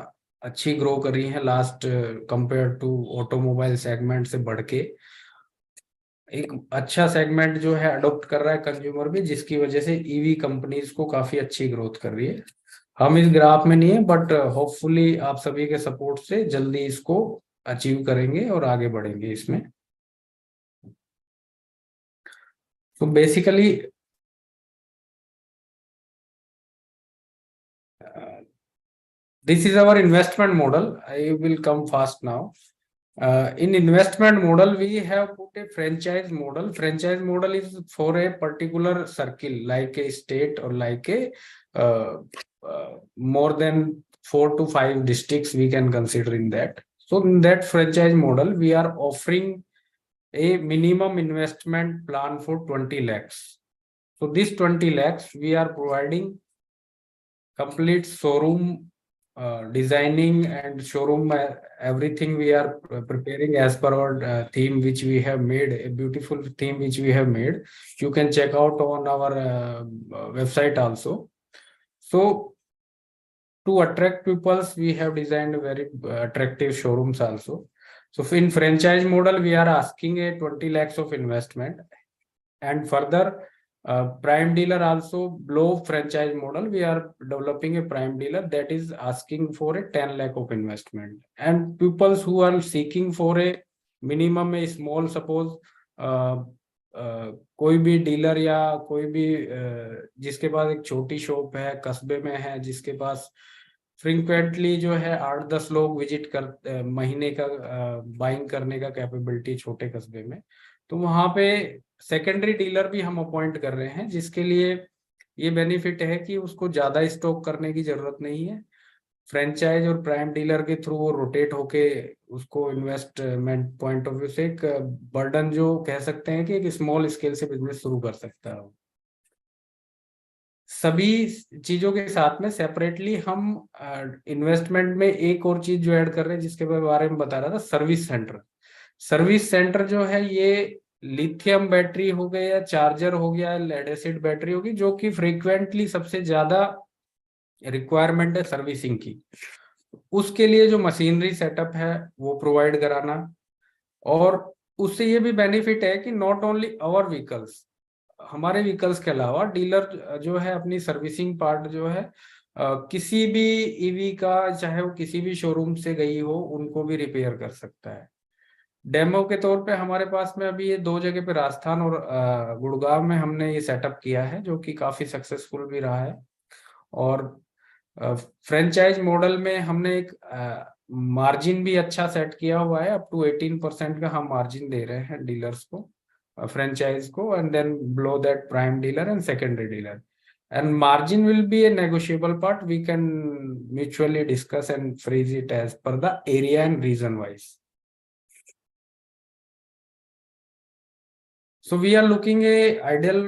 अच्छी ग्रो कर रही हैं last compare to automobile segment से बढ़ के। एक अच्छा सेगमेंट जो है अडॉप्ट कर रहा है कंज्यूमर भी, जिसकी वजह से ईवी कंपनीज को काफी अच्छी ग्रोथ कर रही है। हम इस ग्राफ में नहीं है बट होपफुली आप सभी के सपोर्ट से जल्दी इसको अचीव करेंगे और आगे बढ़ेंगे इसमें। तो basically this is our investment model. I will come fast now. In investment model, we have put a franchise model. Franchise model is for a particular circle, like a state or like a more than 4 to 5 districts we can consider in that. So in that franchise model, we are offering a minimum investment plan for 20 lakhs. So this 20 lakhs, we are providing complete showroom designing and showroom everything we are preparing as per our theme which we have made, a beautiful theme which we have made. You can check out on our website also. So to attract peoples, we have designed very attractive showrooms also. So in franchise model, we are asking a 20 lakhs of investment, and further prime dealer also below franchise model, we are developing a prime dealer that is asking for a 10 lakh of investment. And people who are seeking for a minimum a small, suppose कोई भी dealer या कोई भी जिसके पास एक छोटी shop है कस्बे में है, जिसके पास फ्रीक्वेंटली जो है 8-10 लोग विजिट कर महीने का बाइंग करने का कैपेबिलिटी छोटे कस्बे में, तो वहां पे सेकेंडरी डीलर भी हम अपॉइंट कर रहे हैं, जिसके लिए ये बेनिफिट है कि उसको ज्यादा स्टॉक करने की जरूरत नहीं है। फ्रेंचाइज और प्राइम डीलर के थ्रू वो रोटेट होके उसको इन्वेस्टमेंट पॉइंट ऑफ व्यू से एक बर्डन जो कह सकते हैं कि एक स्मॉल स्केल से बिजनेस शुरू कर सकता है। सभी चीजों के साथ में सेपरेटली हम इन्वेस्टमेंट में एक और चीज जो ऐड कर रहे हैं, जिसके बारे में बता रहा था, सर्विस सेंटर। सर्विस सेंटर जो है ये लिथियम बैटरी हो गया या चार्जर हो गया, लेड एसिड बैटरी होगी, जो कि फ्रीक्वेंटली सबसे ज्यादा रिक्वायरमेंट है सर्विसिंग की। उसके लिए जो मशीनरी सेटअप है वो प्रोवाइड कराना, और उससे ये भी बेनिफिट है कि नॉट ओनली आवर व्हीकल्स, हमारे व्हीकल्स के अलावा डीलर जो है अपनी सर्विसिंग पार्ट जो है किसी भी ईवी का, चाहे वो किसी भी शोरूम से गई हो, उनको भी रिपेयर कर सकता है। डेमो के तौर पे हमारे पास में अभी ये 2 जगह पे राजस्थान और गुड़गांव में हमने ये सेटअप किया है, जो कि काफी सक्सेसफुल भी रहा है। और फ्रेंचाइज मॉडल में हमने एक मार्जिन भी अच्छा सेट किया हुआ है, अप टू 18% का हम मार्जिन दे रहे हैं डीलर्स को, फ्रेंचाइज को, and then below that prime dealer and secondary dealer. And margin will be a negotiable part. We can mutually discuss and freeze it as per the area and region wise. So we are looking a ideal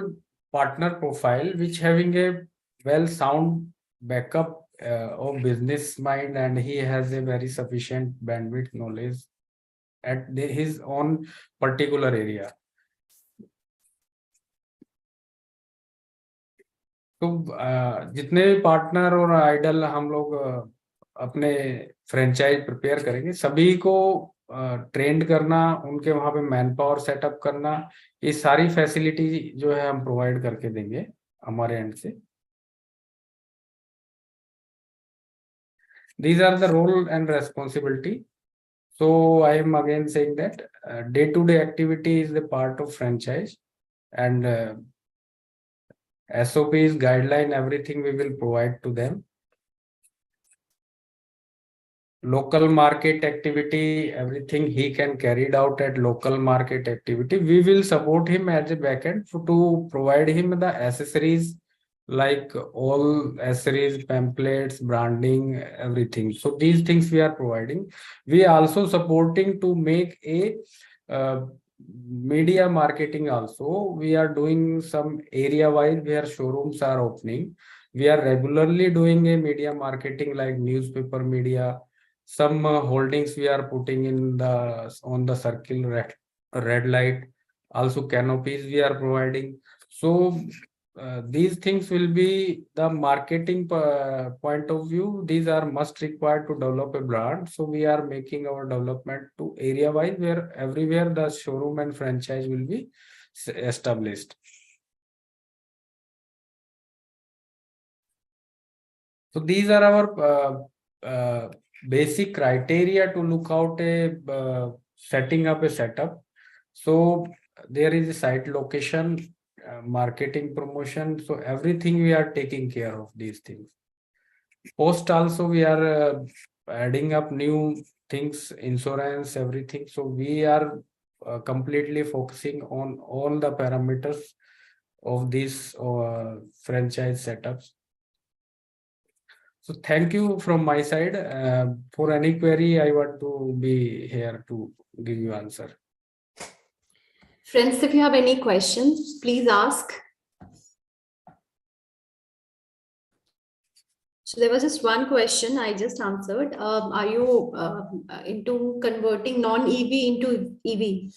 partner profile which having a well sound backup of business mind, and he has a very sufficient bandwidth knowledge at his own particular area. तो तो जितने भी partner और idol हम लोग अपने franchise prepare करेंगे, सभी को ट्रेंड करना, उनके वहां पे मैन पावर सेटअप करना, ये सारी फैसिलिटी जो है हम प्रोवाइड करके देंगे हमारे एंड से। These are the role and responsibility. So I am again saying that day-to-day activity is the part of franchise, and SOPs, guideline, everything we will provide to them. Local market activity, everything he can carry it out at local market activity. We will support him as a backend to provide him the accessories, like all accessories, pamphlets, branding, everything. So these things we are providing. We are also supporting to make a media marketing also. We are doing some area wise where showrooms are opening. We are regularly doing a media marketing like newspaper media. Some holdings we are putting in on the circle, red light, also canopies we are providing. So these things will be the marketing point of view. These are must required to develop a brand. So we are making our development to area wise where everywhere the showroom and franchise will be established. So these are our basic criteria to look out a setting up a setup. So there is a site location, marketing, promotion. So everything we are taking care of these things. Post also we are adding up new things, insurance, everything. So we are completely focusing on all the parameters of these franchise setups. So thank you from my side. For any query, I want to be here to give you answer. Friends, if you have any questions, please ask. So there was just one question I just answered. Are you into converting non-EV into EV?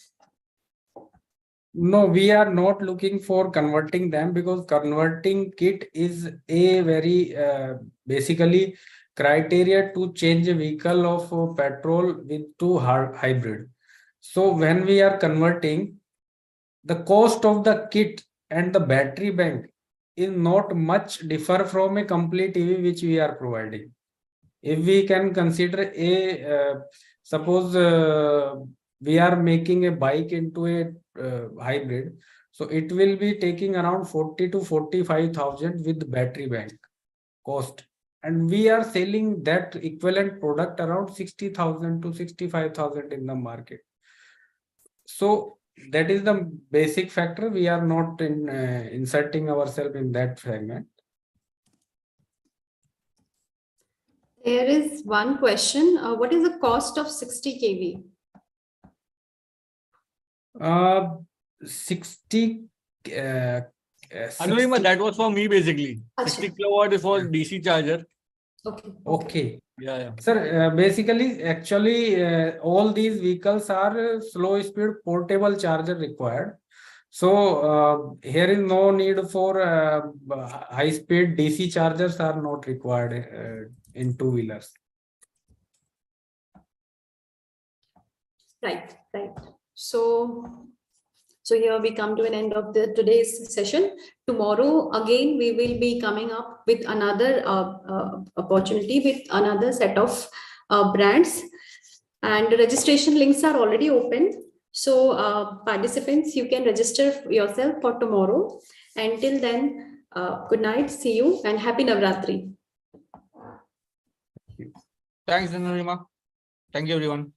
No, we are not looking for converting them, because converting kit is a very basically criteria to change a vehicle of petrol with to hybrid. So when we are converting, the cost of the kit and the battery bank is not much differ from a complete EV which we are providing. If we can consider a suppose we are making a bike into a hybrid, so it will be taking around 40 to 45,000 with battery bank cost, and we are selling that equivalent product around 60,000 to 65,000 in the market. So that is the basic factor. We are not inserting ourselves in that segment. There is one question. What is the cost of 60 kV? 60. Anurima, that was for me basically. 60 kilowatt is for DC charger. Okay. Yeah. Sir, basically, actually, all these vehicles are slow speed portable charger required. So here is no need for high speed DC chargers are not required in two-wheelers. Right. So here we come to an end of today's session. Tomorrow again we will be coming up with another opportunity with another set of brands, and registration links are already open. So participants, you can register yourself for tomorrow. Until then, good night, see you, and happy Navratri. Thanks, Anurima. Thank you, everyone.